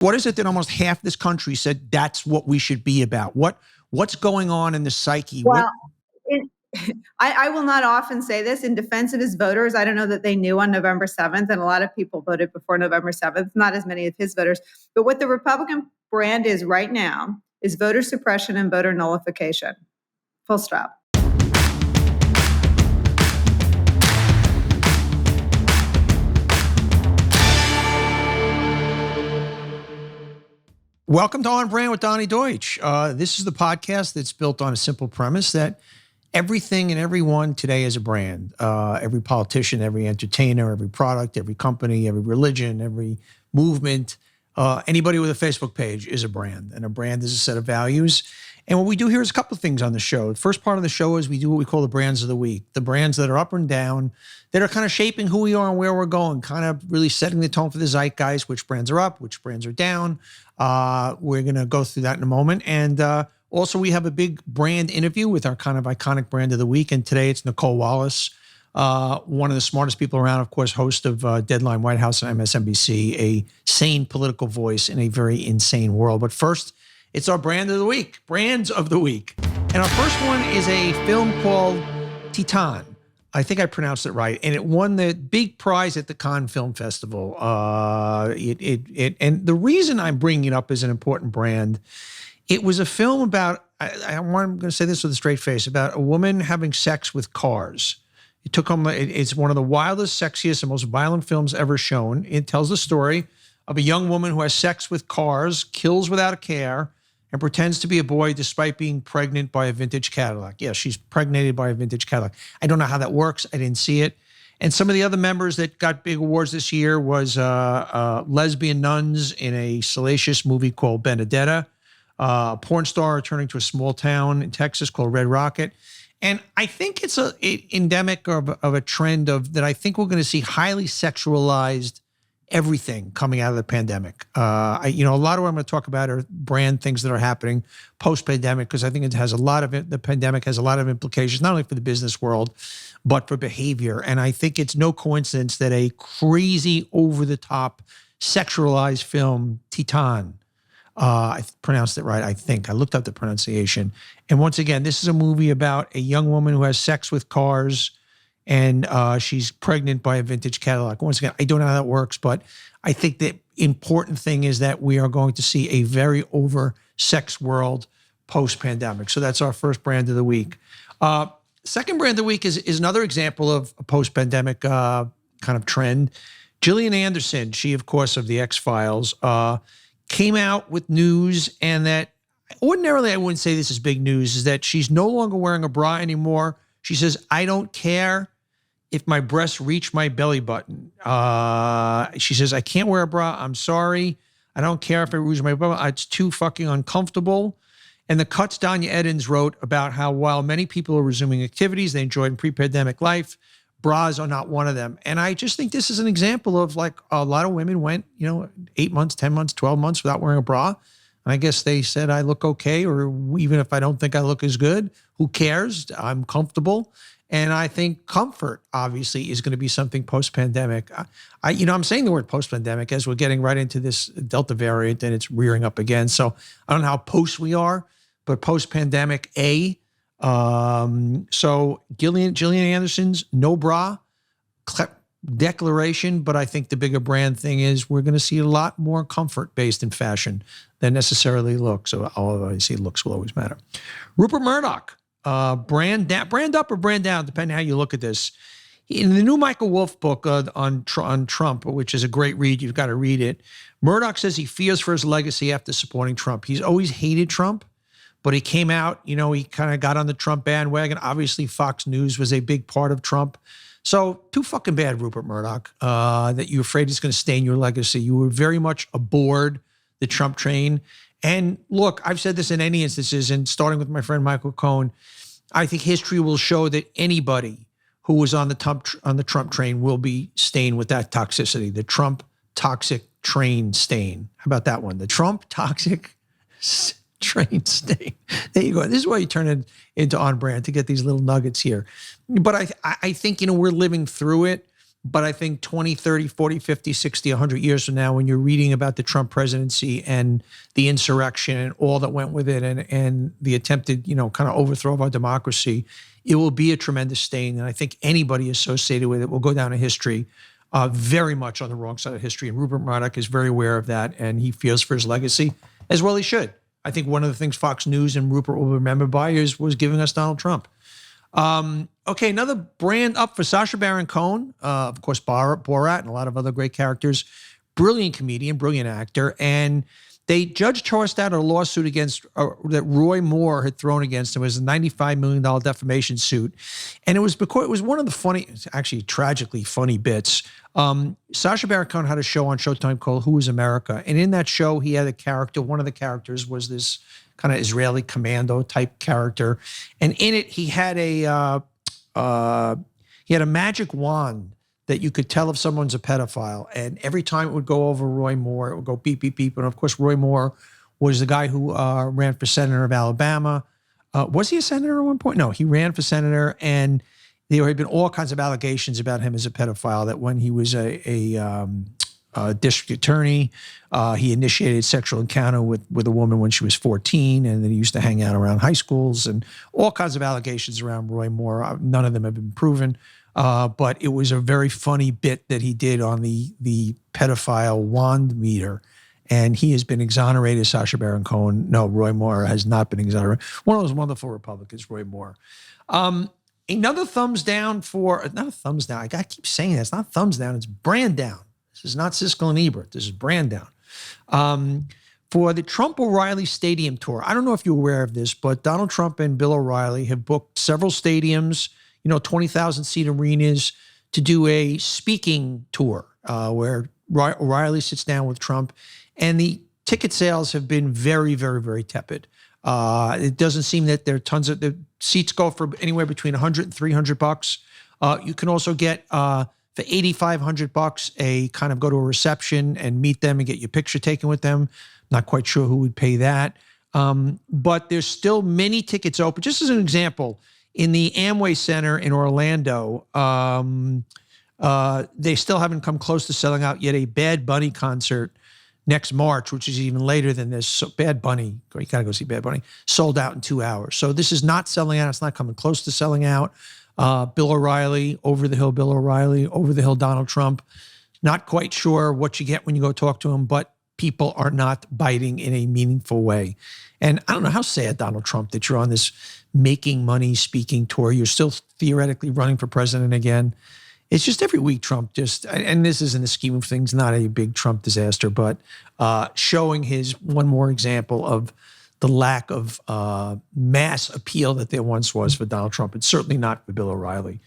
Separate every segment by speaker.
Speaker 1: What is it that almost half this country said that's what we should be about? What's going on in the psyche?
Speaker 2: Well, I will not often say this in defense of his voters. I don't know that they knew on November 7th, and a lot of people voted before November 7th, not as many of his voters. But what the Republican brand is right now is voter suppression and voter nullification. Full stop.
Speaker 1: Welcome to On Brand with Donny Deutsch. This is the podcast that's built on a simple premise that everything and everyone today is a brand. Every politician, every entertainer, every product, every company, every religion, every movement, anybody with a Facebook page is a brand. And a brand is a set of values. And what we do here is a couple of things on the show. The first part of the show is we do what we call the brands of the week. The brands that are up and down, that are kind of shaping who we are and where we're going, kind of really setting the tone for the zeitgeist, which brands are up, which brands are down. We're going to go through that in a moment. And also we have a big brand interview with our kind of iconic brand of the week. And today it's Nicolle Wallace, one of the smartest people around, of course, host of Deadline White House and MSNBC, a sane political voice in a very insane world. But first, it's our brand of the week, brands of the week. And our first one is a film called Titan. I think I pronounced it right. And it won the big prize at the Cannes Film Festival. And the reason I'm bringing it up as an important brand, it was a film about, I'm going to say this with a straight face, about a woman having sex with cars. It's one of the wildest, sexiest, and most violent films ever shown. It tells the story of a young woman who has sex with cars, kills without a care, and pretends to be a boy despite being pregnant by a vintage Cadillac. Yeah, she's pregnated by a vintage Cadillac. I don't know how that works. I didn't see it. And some of the other members that got big awards this year was lesbian nuns in a salacious movie called Benedetta, a porn star returning to a small town in Texas called Red Rocket. And I think it's an endemic of a trend of that I think we're going to see highly sexualized everything coming out of the pandemic. A lot of what I'm going to talk about are brand things that are happening post-pandemic, because I think it has the pandemic has a lot of implications, not only for the business world, but for behavior. And I think it's no coincidence that a crazy, over-the-top, sexualized film, Titan, I pronounced it right, I think. I looked up the pronunciation. And once again, this is a movie about a young woman who has sex with cars, and she's pregnant by a vintage Cadillac. Once again, I don't know how that works, but I think the important thing is that we are going to see a very over-sex world post-pandemic. So that's our first brand of the week. Second brand of the week is another example of a post-pandemic kind of trend. Jillian Anderson, she, of course, of the X-Files, came out with news, and that ordinarily I wouldn't say this is big news, is that she's no longer wearing a bra anymore. She says, I don't care if my breasts reach my belly button. She says, I can't wear a bra. I'm sorry. I don't care if it reaches my belly button. It's too fucking uncomfortable. And the Cut's Danya Edens wrote about how while many people are resuming activities they enjoyed in pre-pandemic life, bras are not one of them. And I just think this is an example of, like, a lot of women went, 8 months, 10 months, 12 months without wearing a bra. And I guess they said, I look okay, or even if I don't think I look as good, who cares? I'm comfortable. And I think comfort, obviously, is going to be something post-pandemic. I'm saying the word post-pandemic as we're getting right into this Delta variant and it's rearing up again. So I don't know how post we are, but post-pandemic, So Jillian Anderson's no bra declaration, but I think the bigger brand thing is we're going to see a lot more comfort-based in fashion than necessarily looks. So obviously looks will always matter. Rupert Murdoch, brand up or brand down, depending how you look at this. In the new Michael Wolff book on Trump, which is a great read, you've got to read it, Murdoch says he fears for his legacy after supporting Trump. He's always hated Trump, but he came out, he kind of got on the Trump bandwagon. Obviously, Fox News was a big part of Trump. So too fucking bad, Rupert Murdoch, that you're afraid it's going to stain your legacy. You were very much aboard the Trump train. And look, I've said this in any instances, and starting with my friend Michael Cohen, I think history will show that anybody who was on the Trump train will be stained with that toxicity, the Trump toxic train stain. How about that one? The Trump toxic train stain. There you go. This is why you turn it into On Brand, to get these little nuggets here. But I think, we're living through it. But I think 20, 30, 40, 50, 60, 100 years from now, when you're reading about the Trump presidency and the insurrection and all that went with it and the attempted, kind of overthrow of our democracy, it will be a tremendous stain. And I think anybody associated with it will go down in history very much on the wrong side of history. And Rupert Murdoch is very aware of that, and he fears for his legacy, as well he should. I think one of the things Fox News and Rupert will remember by was giving us Donald Trump. Okay, another brand up for Sacha Baron Cohen, of course, Borat and a lot of other great characters. Brilliant comedian, brilliant actor. And they judge tossed out a lawsuit against that Roy Moore had thrown against him. It was a $95 million defamation suit. And it was because it was one of the funny, actually tragically funny bits. Sacha Baron Cohen had a show on Showtime called Who is America? And in that show, he had a character. One of the characters was this kind of Israeli commando type character. And in it, he had a magic wand that you could tell if someone's a pedophile. And every time it would go over Roy Moore, it would go beep, beep, beep. And of course, Roy Moore was the guy who ran for senator of Alabama. Was he a senator at one point? No, he ran for senator. And there had been all kinds of allegations about him as a pedophile, that when he was a district attorney, he initiated sexual encounter with a woman when she was 14, and then he used to hang out around high schools, and all kinds of allegations around Roy Moore. None of them have been proven, but it was a very funny bit that he did on the pedophile wand meter, and he has been exonerated. Sacha Baron Cohen. No, Roy Moore has not been exonerated. One of those wonderful Republicans, Roy Moore. Another thumbs down not a thumbs down. I keep saying that. It's not thumbs down. It's brand down. This is not Siskel and Ebert. This is brand down. For the Trump O'Reilly Stadium Tour. I don't know if you're aware of this, but Donald Trump and Bill O'Reilly have booked several stadiums, 20,000 seat arenas, to do a speaking tour where O'Reilly sits down with Trump. And the ticket sales have been very, very, very tepid. It doesn't seem that there are tons of, the seats go for anywhere between $100 and $300. You can also get, for $8,500, a kind of go to a reception and meet them and get your picture taken with them. Not quite sure who would pay that. But there's still many tickets open. Just as an example, in the Amway Center in Orlando, they still haven't come close to selling out yet a Bad Bunny concert next March, which is even later than this. So Bad Bunny, you gotta go see Bad Bunny, sold out in 2 hours. So this is not selling out. It's not coming close to selling out. Bill O'Reilly, over the hill Bill O'Reilly, over the hill Donald Trump. Not quite sure what you get when you go talk to him, but people are not biting in a meaningful way. And I don't know, how sad, Donald Trump, that you're on this making money speaking tour. You're still theoretically running for president again. It's just every week Trump and this is in the scheme of things, not a big Trump disaster, but showing his one more example of the lack of mass appeal that there once was for Donald Trump. It's certainly not for Bill O'Reilly.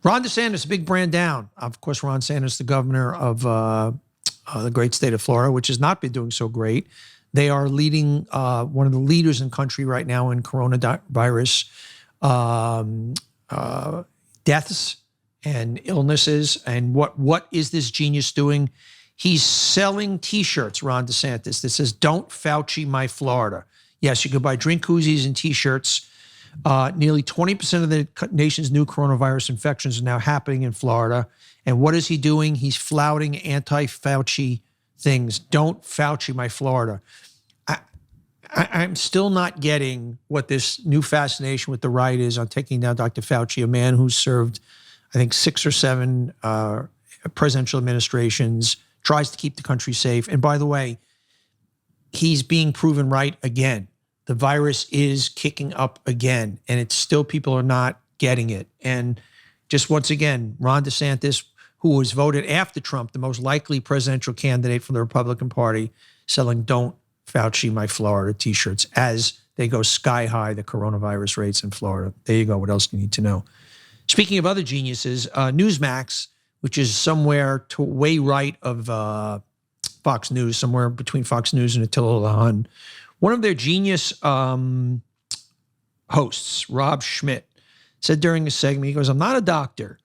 Speaker 1: Ron DeSantis, a big brand down. Of course, Ron DeSantis, the governor of the great state of Florida, which has not been doing so great. They are leading, one of the leaders in country right now in coronavirus deaths and illnesses. And what is this genius doing? He's selling T-shirts, Ron DeSantis, that says, "Don't Fauci my Florida." Yes, you can buy drink koozies and T-shirts. Nearly 20% of the nation's new coronavirus infections are now happening in Florida. And what is he doing? He's flouting anti-Fauci things. "Don't Fauci my Florida." I'm still not getting what this new fascination with the right is on taking down Dr. Fauci, a man who served, I think, 6 or 7 presidential administrations, tries to keep the country safe. And by the way, he's being proven right again. The virus is kicking up again, and it's still, people are not getting it. And just once again, Ron DeSantis, who was voted after Trump, the most likely presidential candidate from the Republican Party, selling "Don't Fauci my Florida" T-shirts as they go sky high, the coronavirus rates in Florida. There you go. What else do you need to know? Speaking of other geniuses, Newsmax, which is somewhere to way right of Fox News, somewhere between Fox News and Attila the Hun. One of their genius hosts, Rob Schmidt, said during a segment, he goes, "I'm not a doctor,"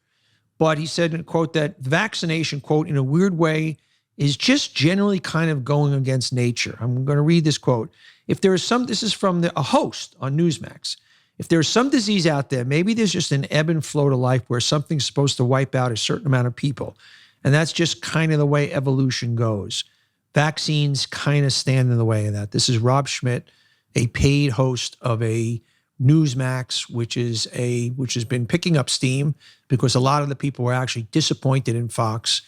Speaker 1: but he said, in a quote, that vaccination, quote, "in a weird way, is just generally kind of going against nature." I'm going to read this quote. "If there is some," this is from a host on Newsmax, If there's some disease out there, maybe there's just an ebb and flow to life where something's supposed to wipe out a certain amount of people. And that's just kind of the way evolution goes. Vaccines kind of stand in the way of that. This is Rob Schmidt, a paid host of a Newsmax, which has been picking up steam because a lot of the people were actually disappointed in Fox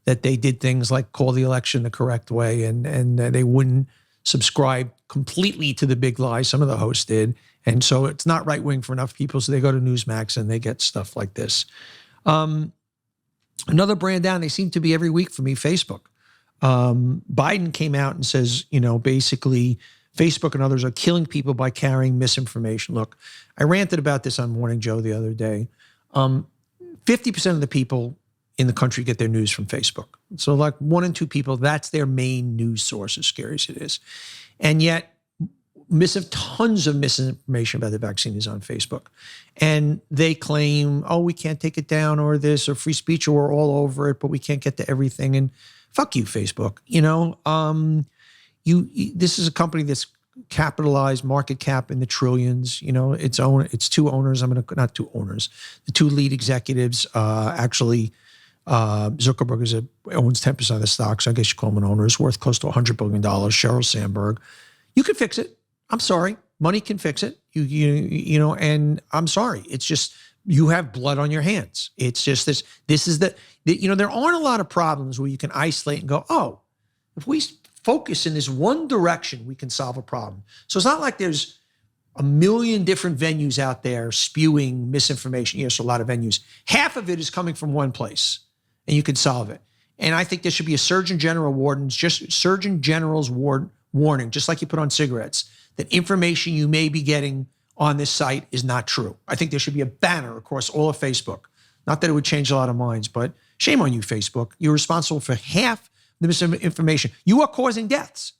Speaker 1: that they did things like call the election the correct way and they wouldn't subscribe completely to the big lie. Some of the hosts did. And so it's not right wing for enough people. So they go to Newsmax and they get stuff like this. Another brand down, they seem to be every week for me, Facebook. Biden came out and says, basically Facebook and others are killing people by carrying misinformation. Look, I ranted about this on Morning Joe the other day. 50% of the people in the country get their news from Facebook. So like 1 in 2 people, that's their main news source, as scary as it is. And yet tons of misinformation about the vaccine is on Facebook. And they claim, we can't take it down or this or free speech or we're all over it, but we can't get to everything. And fuck you, Facebook. This is a company that's capitalized market cap in the trillions. It's 2 owners. Not 2 owners. The 2 lead executives, Zuckerberg owns 10% of the stock, so I guess you call him an owner. It's worth close to $100 billion. Sheryl Sandberg. You can fix it. I'm sorry. Money can fix it. And I'm sorry. It's just, you have blood on your hands. It's just this is there aren't a lot of problems where you can isolate and go, if we focus in this one direction, we can solve a problem. So it's not like there's a million different venues out there spewing misinformation. Yes, a lot of venues. Half of it is coming from one place and you can solve it. And I think there should be a Surgeon General's warning, just like you put on cigarettes, that information you may be getting on this site is not true. I think there should be a banner across all of Facebook. Not that it would change a lot of minds, but shame on you, Facebook. You're responsible for half the misinformation. You are causing deaths.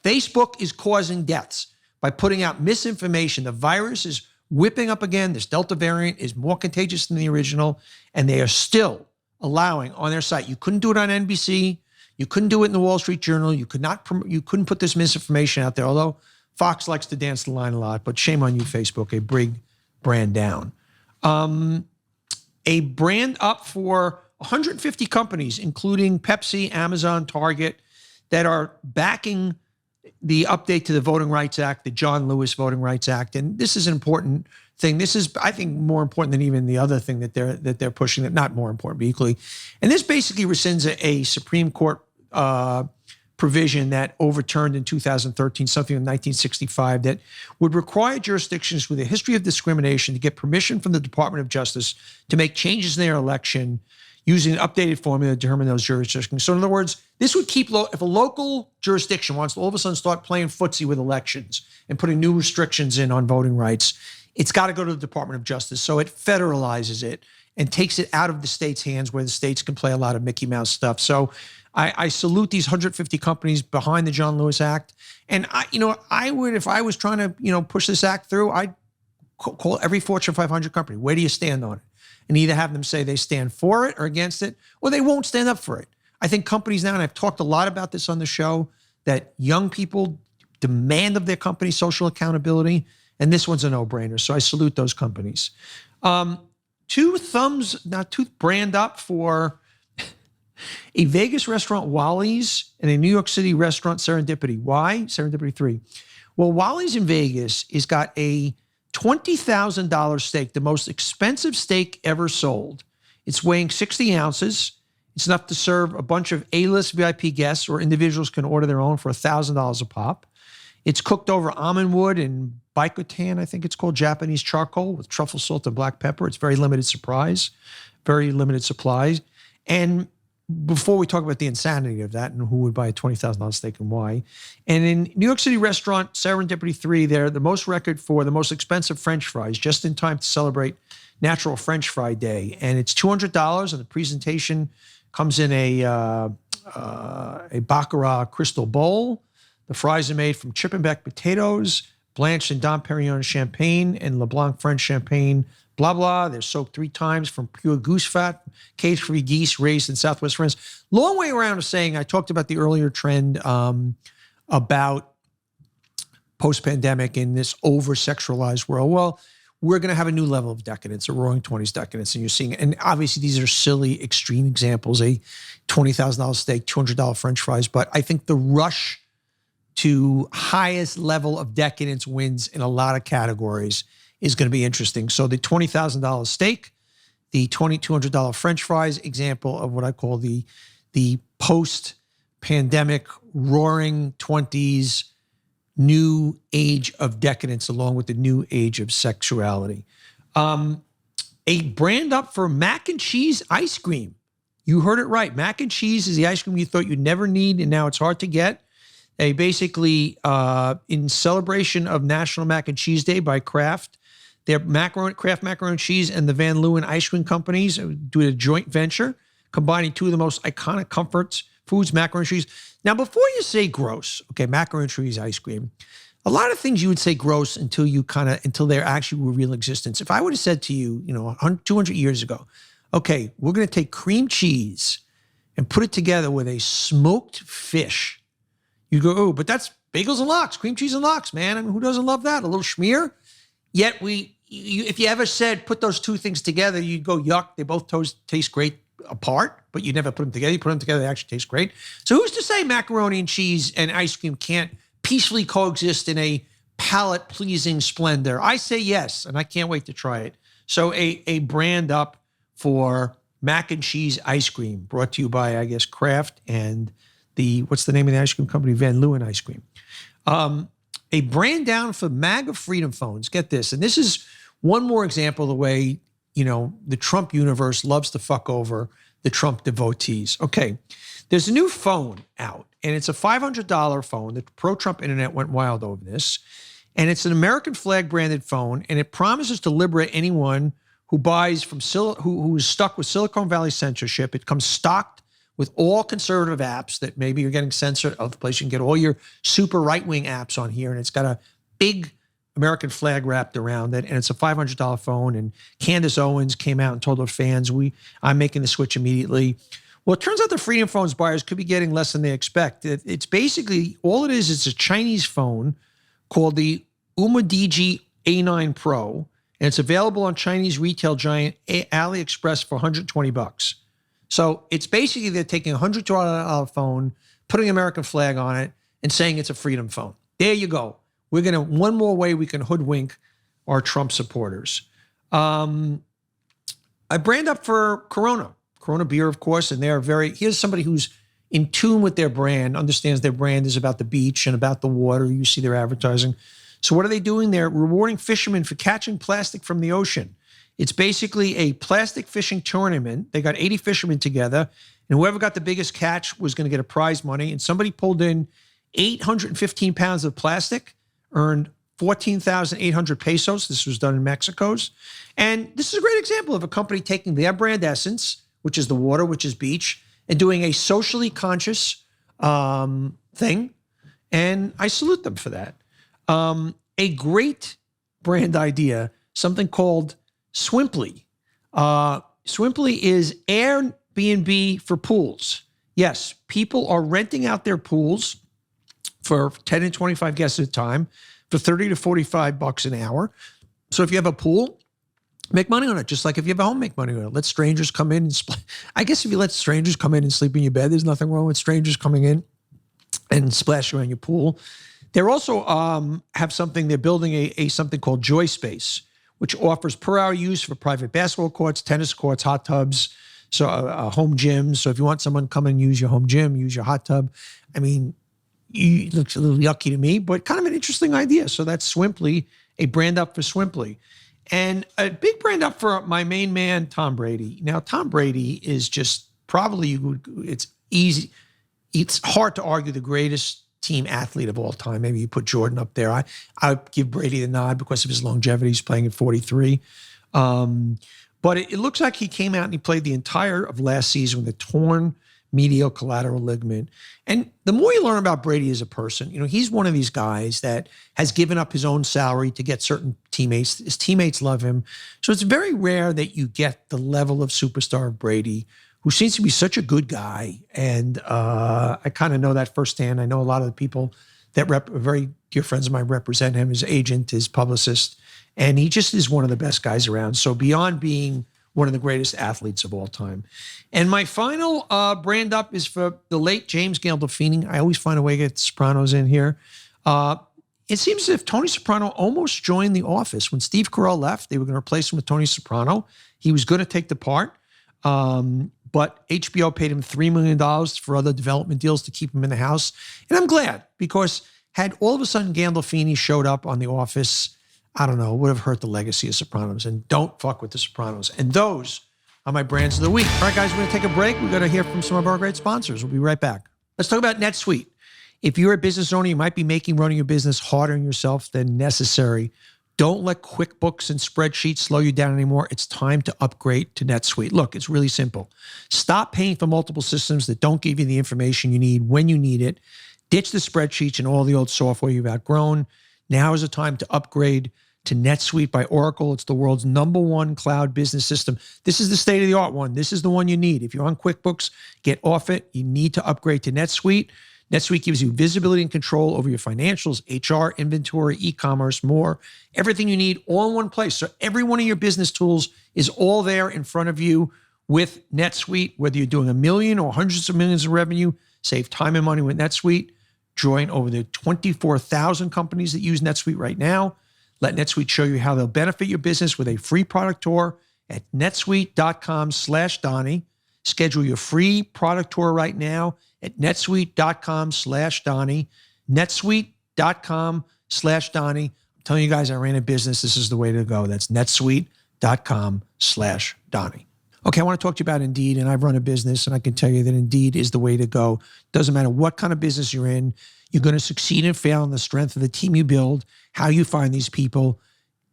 Speaker 1: Facebook is causing deaths by putting out misinformation. The virus is whipping up again. This Delta variant is more contagious than the original, and they are still allowing on their site. You couldn't do it on NBC. You couldn't do it in the Wall Street Journal. You couldn't put this misinformation out there, although Fox likes to dance the line a lot, but shame on you, Facebook, a big brand down. A brand up for 150 companies, including Pepsi, Amazon, Target, that are backing the update to the Voting Rights Act, the John Lewis Voting Rights Act. And this is an important thing. This is, I think, more important than even the other thing that they're pushing, that not more important, but equally. And this basically rescinds a Supreme Court provision that overturned in 2013, something in 1965, that would require jurisdictions with a history of discrimination to get permission from the Department of Justice to make changes in their election using an updated formula to determine those jurisdictions. So in other words, this would keep, if a local jurisdiction wants to all of a sudden start playing footsie with elections and putting new restrictions in on voting rights, it's got to go to the Department of Justice. So it federalizes it and takes it out of the state's hands where the states can play a lot of Mickey Mouse stuff. So I salute these 150 companies behind the John Lewis Act. And I would, if I was trying to, push this act through, I'd call every Fortune 500 company. Where do you stand on it? And either have them say they stand for it or against it, or they won't stand up for it. I think companies now, and I've talked a lot about this on the show, that young people demand of their company social accountability, and this one's a no-brainer. So I salute those companies. 2 brand up for a Vegas restaurant, Wally's, and a New York City restaurant, Serendipity. Why? Serendipity 3. Well, Wally's in Vegas has got a $20,000 steak, the most expensive steak ever sold. It's weighing 60 ounces. It's enough to serve a bunch of A-list VIP guests, or individuals can order their own for $1,000 a pop. It's cooked over almond wood and baikontan, I think it's called, Japanese charcoal with truffle salt and black pepper. It's very limited supplies. And before we talk about the insanity of that and who would buy a $20,000 steak and why. And in New York City restaurant, Serendipity 3, they're the most record for the most expensive French fries, just in time to celebrate Natural French Fry Day. And it's $200, and the presentation comes in a Baccarat crystal bowl. The fries are made from chip and back potatoes, blanched in Dom Perignon champagne and LeBlanc French champagne, blah, blah. They're soaked 3 times from pure goose fat, cage-free geese raised in Southwest France. Long way around of saying, I talked about the earlier trend about post-pandemic in this over-sexualized world. Well, we're going to have a new level of decadence, a roaring 20s decadence. And you're seeing it. And obviously these are silly, extreme examples, a $20,000 steak, $200 French fries. But I think the rush to highest level of decadence wins in a lot of categories is going to be interesting. So the $20,000 steak, the $200 French fries, example of what I call the post-pandemic roaring 20s new age of decadence, along with the new age of sexuality. A brand up for mac and cheese ice cream. You heard it right. Mac and cheese is the ice cream you thought you'd never need, and now it's hard to get. They basically, in celebration of National Mac and Cheese Day by Kraft, their Kraft Macaroni and Cheese and the Van Leeuwen Ice Cream Companies do a joint venture, combining two of the most iconic comforts foods, macaroni and cheese. Now, before you say gross, okay, macaroni and cheese ice cream, a lot of things you would say gross until they're actually a real existence. If I would have said to you, 200 years ago, okay, we're going to take cream cheese and put it together with a smoked fish, you go, oh, but that's bagels and lox, cream cheese and lox, man. I mean, who doesn't love that? A little schmear. Yet if you ever said put those two things together, you'd go, yuck, they both taste great apart, but you never put them together. You put them together, they actually taste great. So who's to say macaroni and cheese and ice cream can't peacefully coexist in a palate-pleasing splendor? I say yes, and I can't wait to try it. So a brand up for mac and cheese ice cream, brought to you by, I guess, Kraft and what's the name of the ice cream company? Van Leeuwen Ice Cream. A brand down for MAGA Freedom Phones. Get this, and this is one more example of the way the Trump universe loves to fuck over the Trump devotees. Okay, there's a new phone out, and it's a $500 phone. The pro-Trump internet went wild over this, and it's an American flag branded phone, and it promises to liberate anyone who buys from who is stuck with Silicon Valley censorship. It comes stocked with all conservative apps that maybe you're getting censored. Other place you can get all your super right-wing apps on here, and it's got a big American flag wrapped around it, and it's a $500 phone. And Candace Owens came out and told her fans, I'm making the switch immediately. Well, it turns out the Freedom Phones buyers could be getting less than they expect. It's basically, all it is, it's a Chinese phone called the Umadigi A9 Pro, and it's available on Chinese retail giant AliExpress for $120. So it's basically they're taking a $100 phone, putting an American flag on it, and saying it's a freedom phone. There you go. One more way we can hoodwink our Trump supporters. I brand up for Corona beer, of course, and here's somebody who's in tune with their brand, understands their brand is about the beach and about the water. You see their advertising. So what are they doing? They're rewarding fishermen for catching plastic from the ocean. It's basically a plastic fishing tournament. They got 80 fishermen together, and whoever got the biggest catch was going to get a prize money. And somebody pulled in 815 pounds of plastic, earned 14,800 pesos. This was done in Mexico's. And this is a great example of a company taking their brand essence, which is the water, which is beach, and doing a socially conscious thing. And I salute them for that. A great brand idea, something called Swimply. Swimply is Airbnb for pools. Yes, people are renting out their pools for 10 and 25 guests at a time for 30 to 45 bucks an hour. So if you have a pool, make money on it. Just like if you have a home, make money on it. Let strangers come in and I guess if you let strangers come in and sleep in your bed, there's nothing wrong with strangers coming in and splash around your pool. They're also have something, they're building a something called Joy Space, which offers per hour use for private basketball courts, tennis courts, hot tubs, so a home gym. So if you want someone to come and use your home gym, use your hot tub. I mean, it looks a little yucky to me, but kind of an interesting idea. So that's Swimply, a brand up for Swimply. And a big brand up for my main man, Tom Brady. Now, Tom Brady is just probably, it's easy. It's hard to argue the greatest team athlete of all time. Maybe you put Jordan up there. I give Brady the nod because of his longevity. He's playing at 43. But it looks like he came out and he played the entire of last season with a torn medial collateral ligament. And the more you learn about Brady as a person, he's one of these guys that has given up his own salary to get certain teammates. His teammates love him. So it's very rare that you get the level of superstar of Brady, who seems to be such a good guy. And I kind of know that firsthand. I know a lot of the people that very dear friends of mine represent him, his agent, his publicist, and he just is one of the best guys around. So beyond being one of the greatest athletes of all time. And my final brand up is for the late James Gandolfini. I always find a way to get the Sopranos in here. It seems as if Tony Soprano almost joined The Office. When Steve Carell left, they were going to replace him with Tony Soprano. He was going to take the part, but HBO paid him $3 million for other development deals to keep him in the house. And I'm glad, because had all of a sudden Gandolfini showed up on The Office, I don't know, it would have hurt the legacy of Sopranos. And don't fuck with the Sopranos. And those are my brands of the week. All right, guys, we're going to take a break. We're going to hear from some of our great sponsors. We'll be right back. Let's talk about Netsuite. If you're a business owner, you might be making running your business harder on yourself than necessary. Don't let QuickBooks and spreadsheets slow you down anymore. It's time to upgrade to Netsuite. Look, it's really simple. Stop paying for multiple systems that don't give you the information you need when you need it. Ditch the spreadsheets and all the old software you've outgrown. Now is the time to upgrade to NetSuite by Oracle. It's the world's #1 cloud business system. This is the state-of-the-art one. This is the one you need. If you're on QuickBooks, get off it. You need to upgrade to NetSuite. NetSuite gives you visibility and control over your financials, HR, inventory, e-commerce, more. Everything you need all in one place. So every one of your business tools is all there in front of you with NetSuite. Whether you're doing $1 million or hundreds of millions of revenue, save time and money with NetSuite. Join over the 24,000 companies that use NetSuite right now. Let NetSuite show you how they'll benefit your business with a free product tour at netsuite.com/Donny. Schedule your free product tour right now at netsuite.com/Donny. netsuite.com/Donny. I'm telling you guys, I ran a business. This is the way to go. That's netsuite.com/Donny. Okay, I want to talk to you about Indeed, and I've run a business, and I can tell you that Indeed is the way to go. Doesn't matter what kind of business you're in, you're going to succeed and fail on the strength of the team you build, how you find these people,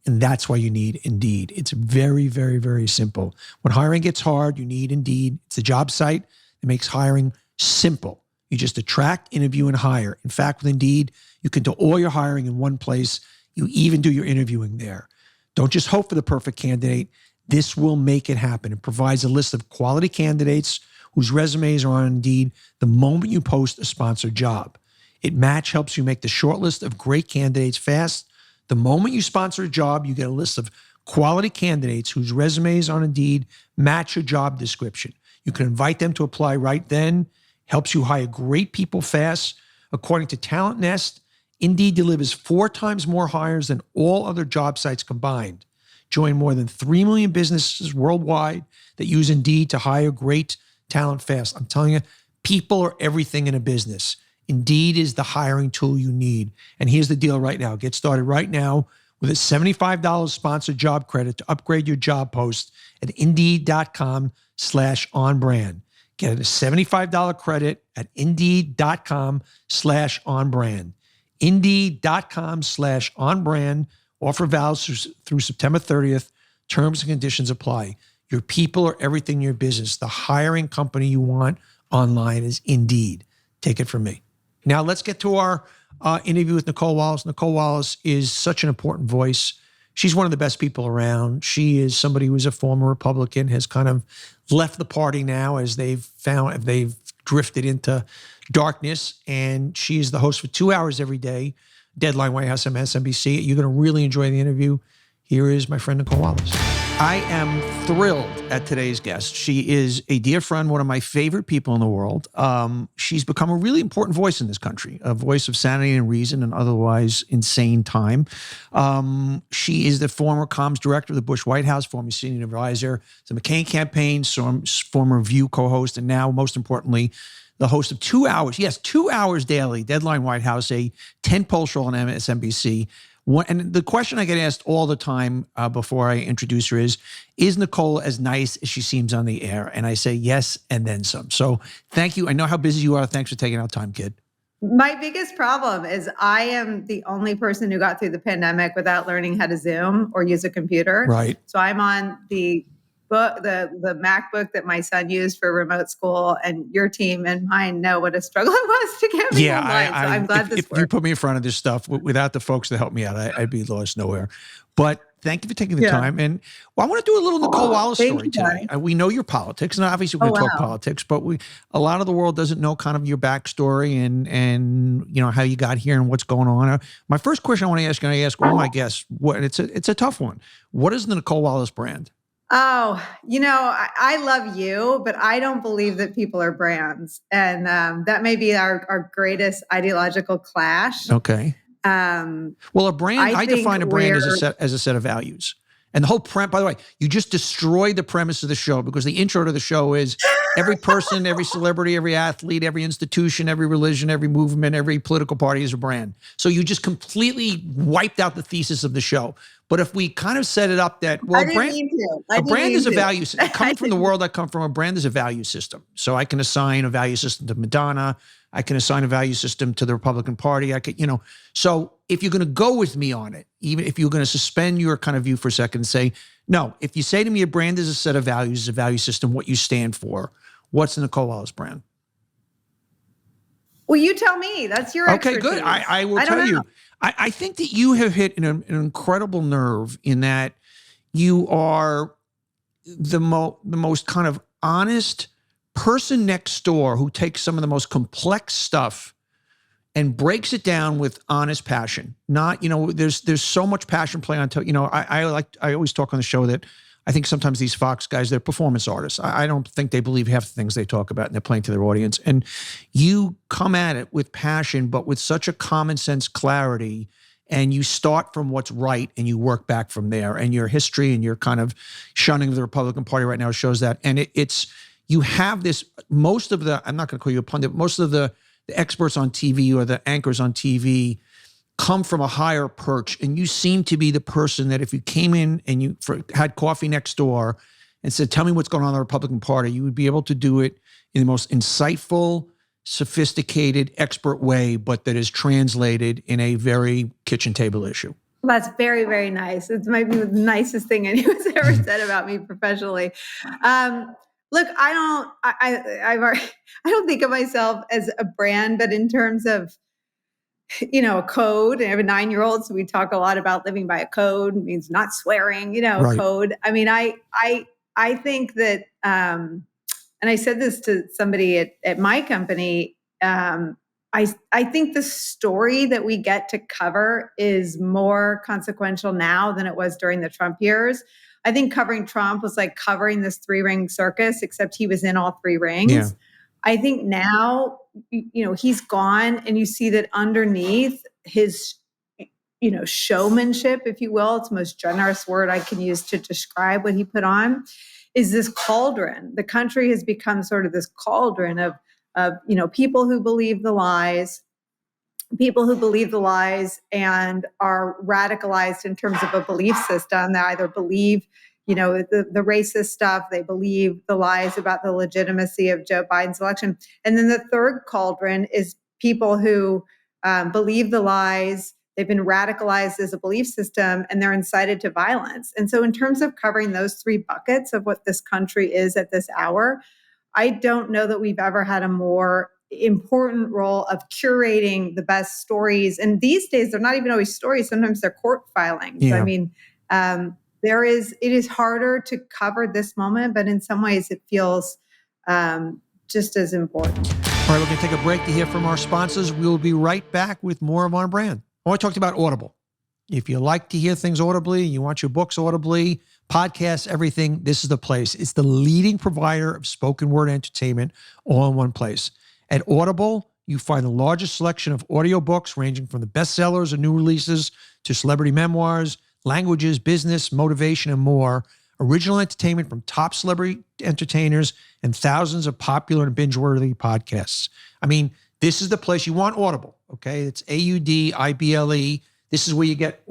Speaker 1: and that's why you need Indeed. It's very, very, very simple. When hiring gets hard, you need Indeed. It's a job site that makes hiring simple. You just attract, interview, and hire. In fact, with Indeed, you can do all your hiring in one place. You even do your interviewing there. Don't just hope for the perfect candidate. This will make it happen. It provides a list of quality candidates whose resumes are on Indeed the moment you post a sponsored job. Match helps you make the short list of great candidates fast. The moment you sponsor a job, you get a list of quality candidates whose resumes on Indeed match your job description. You can invite them to apply right then. Helps you hire great people fast. According to Talent Nest, Indeed delivers 4 times more hires than all other job sites combined. Join more than 3 million businesses worldwide that use Indeed to hire great talent fast. I'm telling you, people are everything in a business. Indeed is the hiring tool you need. And here's the deal right now. Get started right now with a $75 sponsored job credit to upgrade your job post at Indeed.com/onbrand. Get a $75 credit at Indeed.com/onbrand. Indeed.com/onbrand. Offer valid through September 30th. Terms and conditions apply. Your people are everything in your business. The hiring company you want online is Indeed. Take it from me. Now let's get to our interview with Nicolle Wallace. Nicolle Wallace is such an important voice. She's one of the best people around. She is somebody who's a former Republican, has kind of left the party now as they've drifted into darkness. And she is the host for 2 hours every day, Deadline White House, MSNBC. You're going to really enjoy the interview. Here is my friend Nicolle Wallace. I am thrilled at today's guest. She is a dear friend, one of my favorite people in the world. She's become a really important voice in this country, a voice of sanity and reason and otherwise insane time. She is the former comms director of the Bush White House, former senior advisor to the McCain campaign, former View co-host, and now, most importantly, the host of 2 hours, 2 hours daily, Deadline White House, a 10-poll show on MSNBC. And the question I get asked all the time before I introduce her is Nicolle as nice as she seems on the air? And I say yes, and then some. So thank you. I know how busy you are. Thanks for taking out time, kid.
Speaker 2: My biggest problem is I am the only person who got through the pandemic without learning how to Zoom or use a computer.
Speaker 1: Right.
Speaker 2: So I'm on the MacBook that my son used for remote school, and your team and mine know what a struggle it was to get me online. So I'm glad this worked.
Speaker 1: If you put me in front of this stuff, without the folks that help me out, I'd be lost nowhere. But Thank you for taking the time. And I want to do a little Nicole Wallace story today. We know your politics, and obviously we're going to talk politics, but a lot of the world doesn't know kind of your backstory and how you got here and what's going on. My first question I want to ask, and I ask all my guests, it's a tough one. What is the Nicole Wallace brand?
Speaker 2: Oh, I love you, but I don't believe that people are brands. And that may be our greatest ideological clash.
Speaker 1: Okay. Well, a brand, I define a brand as a set of values. And the whole by the way, you just destroyed the premise of the show, because the intro to the show is every person, every celebrity, every athlete, every institution, every religion, every movement, every political party is a brand. So you just completely wiped out the thesis of the show. But if we kind of set it up that, well, a brand is a value system. Coming from the world I come from, a brand is a value system. So I can assign a value system to Madonna. I can assign a value system to the Republican Party. I could, so if you're going to go with me on it, even if you're going to suspend your kind of view for a second and say, no, if you say to me a brand is a set of values, is a value system, what you stand for, what's the Nicole Wallace brand?
Speaker 2: Well, you tell me. That's your expertise.
Speaker 1: Okay, good. I will tell you. I think that you have hit an incredible nerve in that you are the most kind of honest person next door who takes some of the most complex stuff and breaks it down with honest passion. Not, there's so much passion play on, I always talk on the show that I think sometimes these Fox guys, they're performance artists. I don't think they believe half the things they talk about, and they're playing to their audience. And you come at it with passion, but with such a common sense clarity, and you start from what's right and you work back from there. And your history and your kind of shunning of the Republican Party right now shows that. And you have this, most of the, I'm not going to call you a pundit, most of the experts on TV or the anchors on TV come from a higher perch, and you seem to be the person that if you came in and you had coffee next door and said, tell me what's going on in the Republican Party, you would be able to do it in the most insightful, sophisticated, expert way, but that is translated in a very kitchen table issue.
Speaker 2: Well, that's very, very nice. It might be the nicest thing anyone's ever said about me professionally. Look, I don't think of myself as a brand, but in terms of a code. I have a 9-year-old, so we talk a lot about living by a code. It means not swearing, right. Code. I mean, I think that, and I said this to somebody at my company, I think the story that we get to cover is more consequential now than it was during the Trump years. I think covering Trump was like covering this 3-ring circus, except he was in all 3 rings. Yeah. I think now, he's gone, and you see that underneath his, showmanship, if you will, it's the most generous word I can use to describe what he put on, is this cauldron. The country has become sort of this cauldron of people who believe the lies, and are radicalized in terms of a belief system. They either believe the racist stuff. They believe the lies about the legitimacy of Joe Biden's election. And then the third cauldron is people who believe the lies. They've been radicalized as a belief system, and they're incited to violence. And so in terms of covering those 3 buckets of what this country is at this hour, I don't know that we've ever had a more important role of curating the best stories. And these days, they're not even always stories. Sometimes they're court filings. Yeah. I mean, it is harder to cover this moment, but in some ways it feels just as important.
Speaker 1: All right, we're going to take a break to hear from our sponsors. We'll be right back with more of our brand. I talked about Audible. If you like to hear things audibly, you want your books audibly, podcasts, everything, this is the place. It's the leading provider of spoken word entertainment all in one place. At Audible, you find the largest selection of audiobooks ranging from the bestsellers and new releases to celebrity memoirs, languages, business, motivation, and more. Original entertainment from top celebrity entertainers and thousands of popular and binge-worthy podcasts. I mean, this is the place you want. Audible, okay? It's AUDIBLE. This is where you get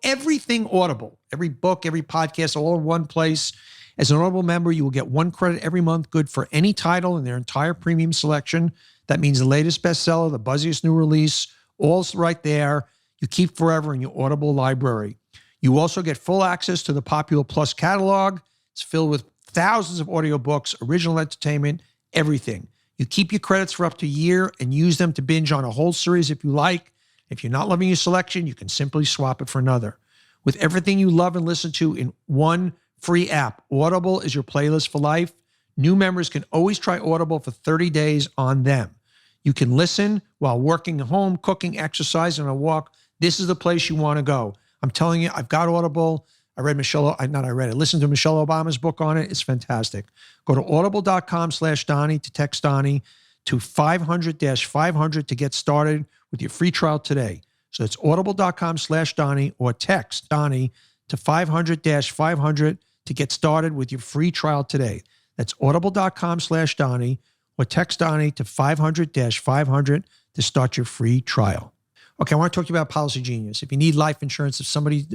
Speaker 1: everything Audible, every book, every podcast, all in one place. As an Audible member, you will get 1 credit every month, good for any title in their entire premium selection. That means the latest bestseller, the buzziest new release, all's right there. You keep forever in your Audible library. You also get full access to the Popular Plus catalog. It's filled with thousands of audiobooks, original entertainment, everything. You keep your credits for up to a year and use them to binge on a whole series if you like. If you're not loving your selection, you can simply swap it for another. with everything you love and listen to in one free app. Audible is your playlist for life. New members can always try Audible for 30 days on them. You can listen while working at home, cooking, exercising, on a walk. This is the place you want to go. I'm telling you, I've got Audible. I listened to Michelle Obama's book on it. It's fantastic. Go to audible.com/Donny to text Donny to 500-500 to get started with your free trial today. So it's audible.com/Donny or text Donny to 500-500 to get started with your free trial today. That's audible.com/Donny or text Donny to 500-500 to start your free trial. Okay, I want to talk to you about Policy Genius. If you need life insurance, if somebody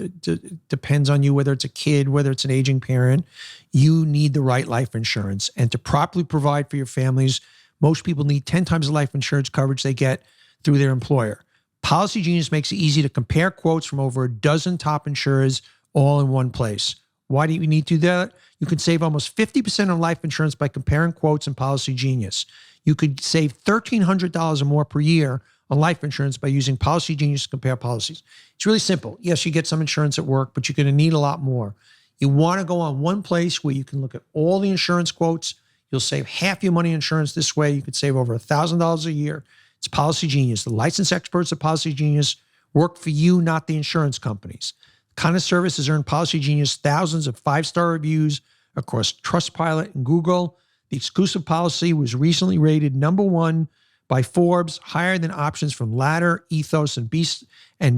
Speaker 1: depends on you, whether it's a kid, whether it's an aging parent, you need the right life insurance. And to properly provide for your families, most people need 10 times the life insurance coverage they get through their employer. Policy Genius makes it easy to compare quotes from over a dozen top insurers all in one place. Why do you need to do that? You can save almost 50% on life insurance by comparing quotes in Policy Genius. You could save $1,300 or more per year on life insurance by using Policy Genius to compare policies. It's really simple. Yes, you get some insurance at work, but you're going to need a lot more. You want to go on one place where you can look at all the insurance quotes. You'll save half your money in insurance this way. You could save over $1,000 a year. It's Policy Genius. The licensed experts at Policy Genius work for you, not the insurance companies. The kind of service has earned Policy Genius thousands of 5-star reviews across Trustpilot and Google. The exclusive policy was recently rated #1 by Forbes, higher than options from Ladder, Ethos, and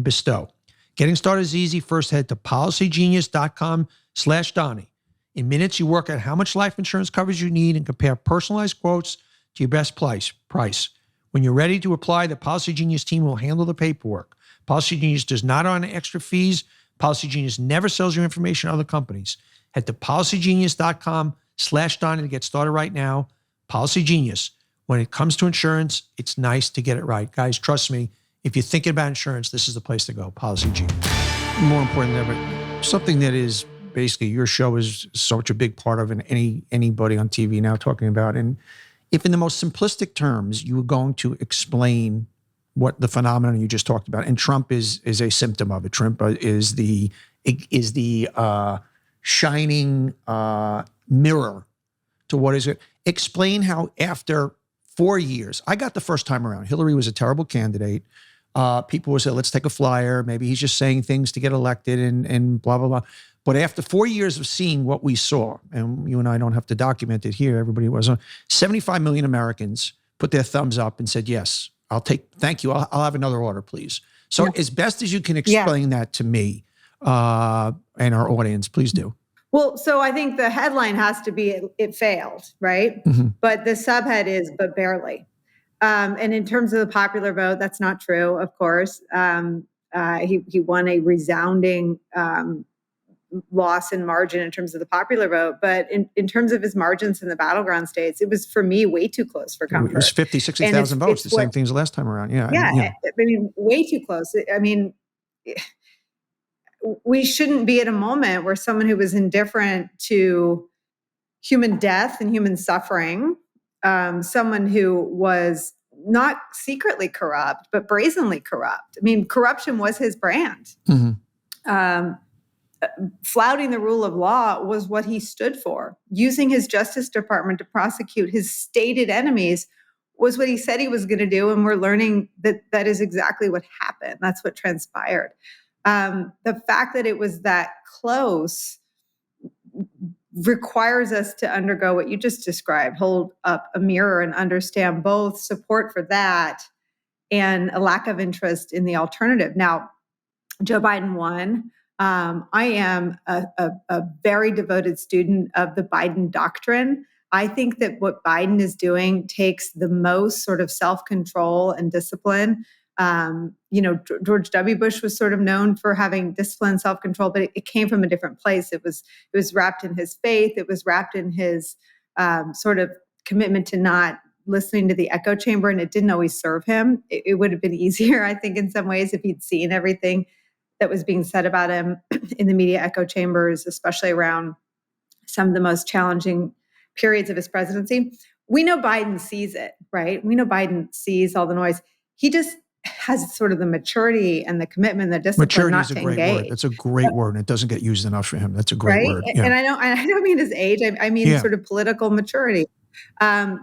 Speaker 1: Bestow. Getting started is easy. First, head to policygenius.com/Donny. In minutes, you work out how much life insurance coverage you need and compare personalized quotes to your best price. When you're ready to apply, the Policy Genius team will handle the paperwork. Policy Genius does not earn extra fees. Policy Genius never sells your information to other companies. Head to policygenius.com/Donny to get started right now. Policy Genius. When it comes to insurance, it's nice to get it right. Guys, trust me, if you're thinking about insurance, this is the place to go, Policy Genius. More important than ever, something that is basically your show is such a big part of, and anybody on TV now talking about. And if in the most simplistic terms, you were going to explain what the phenomenon you just talked about, and Trump is a symptom of it. Trump is the shining mirror to what is it. Explain how after 4 years, I got the first time around, Hillary was a terrible candidate. People would say, let's take a flyer. Maybe he's just saying things to get elected and blah, blah, blah. But after 4 years of seeing what we saw, and you and I don't have to document it here, everybody was on, 75 million Americans put their thumbs up and said, yes, thank you. I'll have another order, please. So as best as you can explain that to me and our audience, please do.
Speaker 2: Well, so I think the headline has to be, it failed, right? Mm-hmm. But the subhead is, but barely. And in terms of the popular vote, that's not true, of course. He won a resounding loss in margin in terms of the popular vote. But in terms of his margins in the battleground states, it was, for me, way too close for comfort.
Speaker 1: It was 50, 60,000 votes, the same thing as the last time around. Yeah.
Speaker 2: I mean, way too close. I mean, we shouldn't be at a moment where someone who was indifferent to human death and human suffering, someone who was not secretly corrupt, but brazenly corrupt. I mean, corruption was his brand. Mm-hmm. Flouting the rule of law was what he stood for. Using his Justice Department to prosecute his stated enemies was what he said he was going to do. And we're learning that that is exactly what happened. That's what transpired. The fact that it was that close requires us to undergo what you just described, hold up a mirror and understand both support for that and a lack of interest in the alternative. Now, Joe Biden won. I am a very devoted student of the Biden Doctrine. I think that what Biden is doing takes the most sort of self-control and discipline. George W. Bush was sort of known for having discipline, self-control, but it came from a different place. It was wrapped in his faith. It was wrapped in his sort of commitment to not listening to the echo chamber, and it didn't always serve him. It would have been easier, I think, in some ways, if he'd seen everything that was being said about him in the media echo chambers, especially around some of the most challenging periods of his presidency. We know Biden sees it, right? We know Biden sees all the noise. He just has sort of the maturity and the commitment, the discipline
Speaker 1: Maturity
Speaker 2: not
Speaker 1: is a
Speaker 2: to
Speaker 1: great
Speaker 2: engage.
Speaker 1: word. That's a great word, and it doesn't get used enough for him. That's a great
Speaker 2: Right.
Speaker 1: word. Yeah.
Speaker 2: And I don't mean his age. I mean sort of political maturity.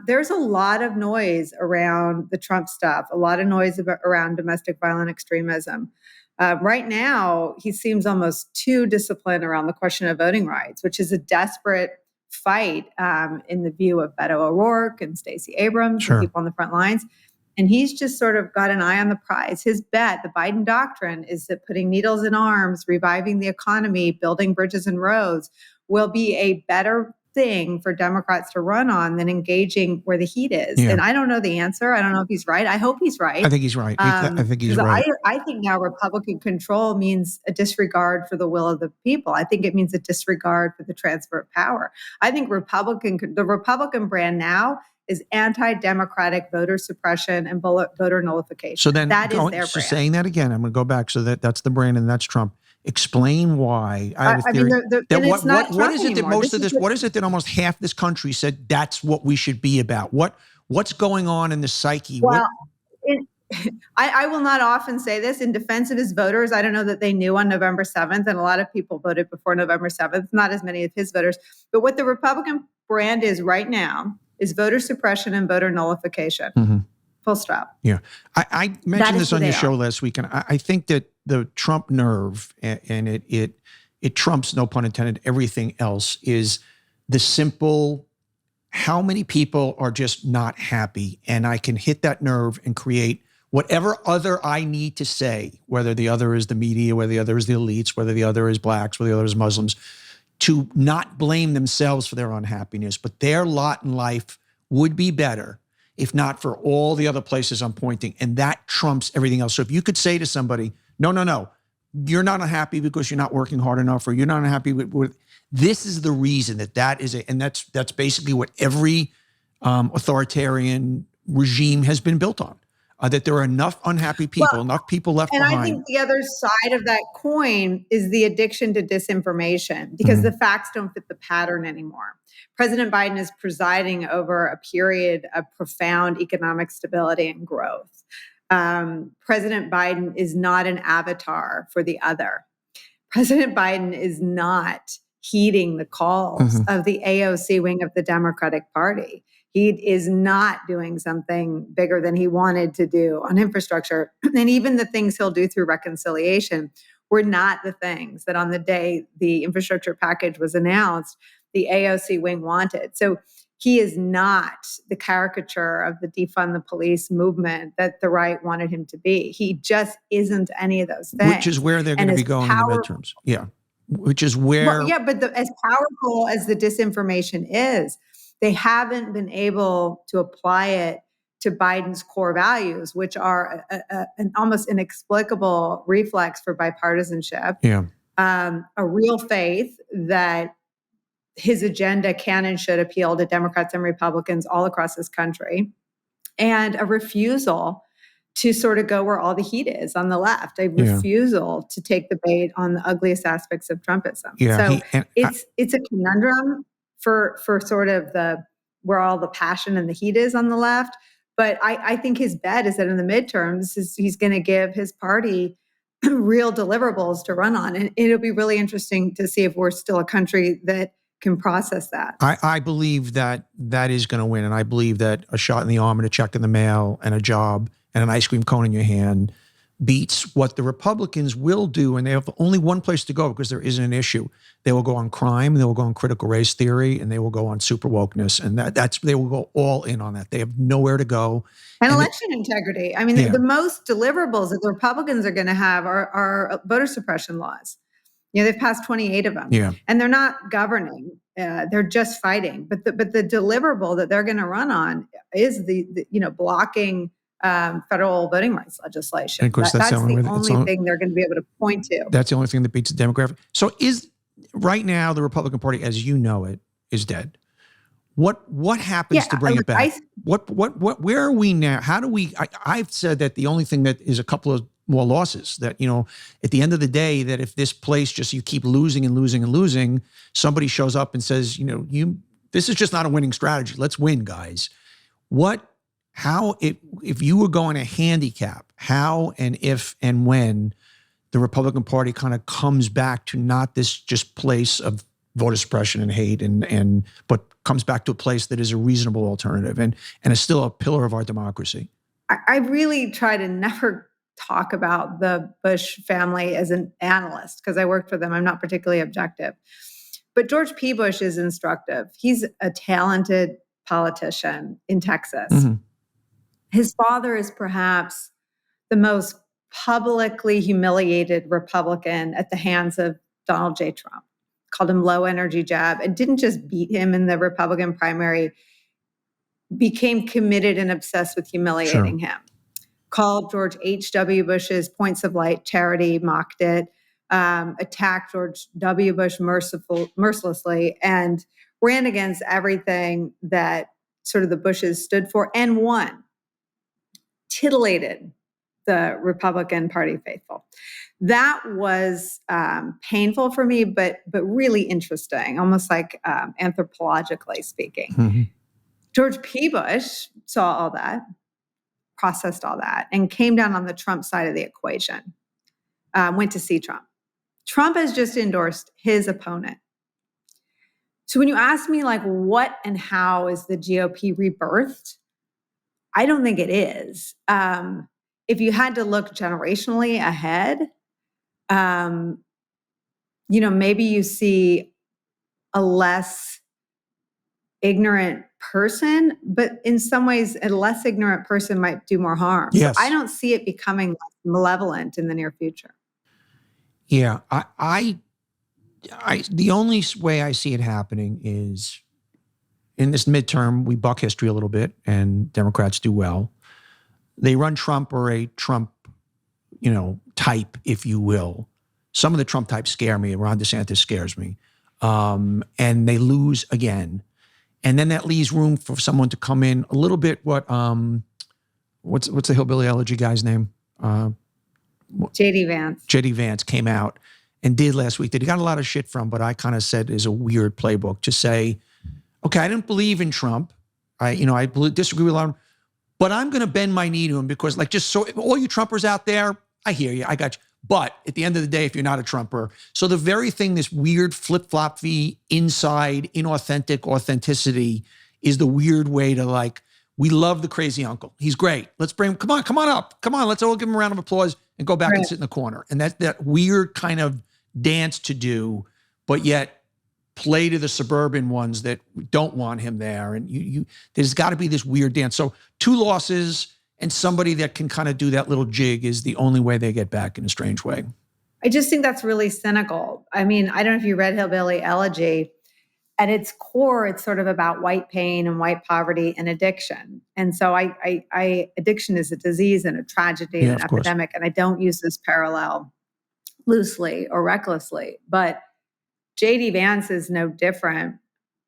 Speaker 2: There's a lot of noise around the Trump stuff, a lot of noise around domestic violent extremism. Right now, he seems almost too disciplined around the question of voting rights, which is a desperate fight in the view of Beto O'Rourke and Stacey Abrams and people on the front lines. And he's just sort of got an eye on the prize. His bet, the Biden doctrine, is that putting needles in arms, reviving the economy, building bridges and roads will be a better thing for Democrats to run on than engaging where the heat is.
Speaker 1: Yeah.
Speaker 2: And I don't know the answer. I don't know if he's right. I hope he's right.
Speaker 1: I think he's right. I think he's right.
Speaker 2: I think now Republican control means a disregard for the will of the people. I think it means a disregard for the transfer of power. I think the Republican brand now is anti-democratic voter suppression and voter nullification.
Speaker 1: So then,
Speaker 2: that is their brand.
Speaker 1: So saying that again, I'm going to go back. So that's the brand, and that's Trump. Explain why. I have a theory. What is it that most of this? What is it that almost half this country said that's what we should be about? What's going on in the psyche?
Speaker 2: Well, I will not often say this in defense of his voters. I don't know that they knew on November 7th, and a lot of people voted before November 7th. Not as many of his voters, but what the Republican brand is right now is voter suppression and voter nullification.
Speaker 1: Mm-hmm.
Speaker 2: Full stop.
Speaker 1: Yeah. I mentioned this on your show last week, and I think that the Trump nerve, and it trumps, no pun intended, everything else, is the simple, how many people are just not happy, and I can hit that nerve and create whatever other I need to say, whether the other is the media, whether the other is the elites, whether the other is blacks, whether the other is Muslims, to not blame themselves for their unhappiness, but their lot in life would be better if not for all the other places I'm pointing. And that trumps everything else. So if you could say to somebody, no, you're not unhappy because you're not working hard enough, or you're not unhappy with this is the reason that is and that's basically what every authoritarian regime has been built on. That there are enough unhappy people, enough people left behind.
Speaker 2: And I think the other side of that coin is the addiction to disinformation, because the facts don't fit the pattern anymore. President Biden is presiding over a period of profound economic stability and growth. President Biden is not an avatar for the other. President Biden is not heeding the calls of the AOC wing of the Democratic Party. He is not doing something bigger than he wanted to do on infrastructure. And even the things he'll do through reconciliation were not the things that on the day the infrastructure package was announced, the AOC wing wanted. So he is not the caricature of the defund the police movement that the right wanted him to be. He just isn't any of those things.
Speaker 1: Which is where they're going to be going in the midterms. Yeah. Which is where...
Speaker 2: Well, yeah, but as powerful as the disinformation is, they haven't been able to apply it to Biden's core values, which are an almost inexplicable reflex for bipartisanship.
Speaker 1: Yeah.
Speaker 2: A real faith that his agenda can and should appeal to Democrats and Republicans all across this country, and a refusal to sort of go where all the heat is on the left, a refusal to take the bait on the ugliest aspects of Trumpism.
Speaker 1: Yeah,
Speaker 2: so it's a conundrum for sort of where all the passion and the heat is on the left. But I think his bet is that in the midterms, he's going to give his party real deliverables to run on. And it'll be really interesting to see if we're still a country that can process that.
Speaker 1: I believe that is going to win. And I believe that a shot in the arm and a check in the mail and a job and an ice cream cone in your hand beats what the Republicans will do. And they have only one place to go because there isn't an issue. They will go on crime, they will go on critical race theory, and they will go on super wokeness. And they will go all in on that. They have nowhere to go.
Speaker 2: And election integrity. I mean, the most deliverables that the Republicans are going to have are voter suppression laws. They've passed 28 of them. Yeah. And they're not governing. They're just fighting. But the deliverable that they're going to run on is the blocking federal voting rights legislation.
Speaker 1: And of course, that's the only
Speaker 2: thing they're going to be able to point to.
Speaker 1: That's the only thing that beats the demographic. So right now the Republican Party, as you know it, is dead. What happens to bring it back? Where are we now? How do we? I've said that the only thing that is a couple of more losses. That at the end of the day, that if this place just you keep losing and losing and losing, somebody shows up and says, this is just not a winning strategy. Let's win, guys. If you were going to handicap how and if and when the Republican Party kind of comes back to not this just place of voter suppression and hate, but comes back to a place that is a reasonable alternative and is still a pillar of our democracy.
Speaker 2: I really try to never talk about the Bush family as an analyst because I worked for them. I'm not particularly objective. But George P. Bush is instructive. He's a talented politician in Texas.
Speaker 1: Mm-hmm.
Speaker 2: His father is perhaps the most publicly humiliated Republican at the hands of Donald J. Trump. Called him low energy jab, and didn't just beat him in the Republican primary, became committed and obsessed with humiliating him. Called George H.W. Bush's Points of Light charity, mocked it, attacked George W. Bush mercilessly, and ran against everything that sort of the Bushes stood for and won. Titillated the Republican Party faithful. That was painful for me, but really interesting, almost like anthropologically speaking.
Speaker 1: Mm-hmm.
Speaker 2: George P. Bush saw all that, processed all that, and came down on the Trump side of the equation, went to see Trump. Trump has just endorsed his opponent. So when you ask me like what and how is the GOP rebirthed, I don't think it is. If you had to look generationally ahead, maybe you see a less ignorant person, but in some ways, a less ignorant person might do more harm.
Speaker 1: Yes.
Speaker 2: So I don't see it becoming less malevolent in the near future.
Speaker 1: Yeah, I the only way I see it happening is in this midterm, we buck history a little bit, and Democrats do well. They run Trump or a Trump, type, if you will. Some of the Trump types scare me. Ron DeSantis scares me. And they lose again. And then that leaves room for someone to come in a little bit. What's the hillbilly elegy guy's name?
Speaker 2: J.D. Vance.
Speaker 1: J.D. Vance came out and did last week that he got a lot of shit from, but I kind of said is a weird playbook to say, okay, I didn't believe in Trump. I disagree with a lot of him, but I'm going to bend my knee to him because just so all you Trumpers out there, I hear you, I got you. But at the end of the day, if you're not a Trumper, so the very thing, this weird flip-flop-y inside, inauthentic authenticity is the weird way to we love the crazy uncle. He's great. Let's bring him. Come on up. Come on. Let's all give him a round of applause and go back and sit in the corner. And that weird kind of dance to do, but yet play to the suburban ones that don't want him there. And there's got to be this weird dance. So 2 losses and somebody that can kind of do that little jig is the only way they get back in a strange way.
Speaker 2: I just think that's really cynical. I mean, I don't know if you read Hillbilly Elegy. At its core, it's sort of about white pain and white poverty and addiction. And so addiction is a disease and a tragedy and an epidemic. And I don't use this parallel loosely or recklessly, but J.D. Vance is no different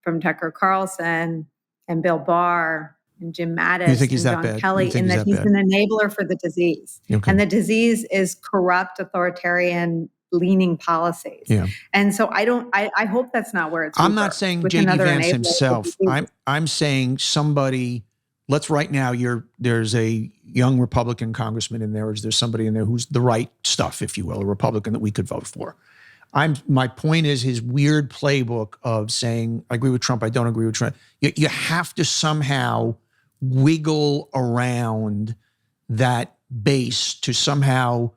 Speaker 2: from Tucker Carlson and Bill Barr and Jim Mattis and John Kelly in that he's an enabler for the disease. Okay. And the disease is corrupt, authoritarian, leaning policies. Yeah. And so I hope that's not where it's.
Speaker 1: I'm not saying J.D. Vance himself. I'm saying somebody, right now, there's a young Republican congressman in there, or there's somebody in there who's the right stuff, if you will, a Republican that we could vote for. My point is his weird playbook of saying, I agree with Trump, I don't agree with Trump. You have to somehow wiggle around that base to somehow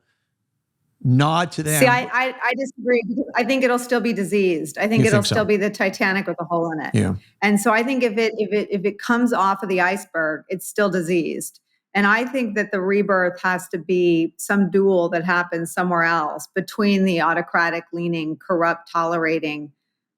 Speaker 1: nod to them.
Speaker 2: See, I disagree because I think it'll still be diseased. I think it'll still be the Titanic with a hole in it. Yeah. And so I think if it comes off of the iceberg, it's still diseased. And I think that the rebirth has to be some duel that happens somewhere else between the autocratic leaning, corrupt, tolerating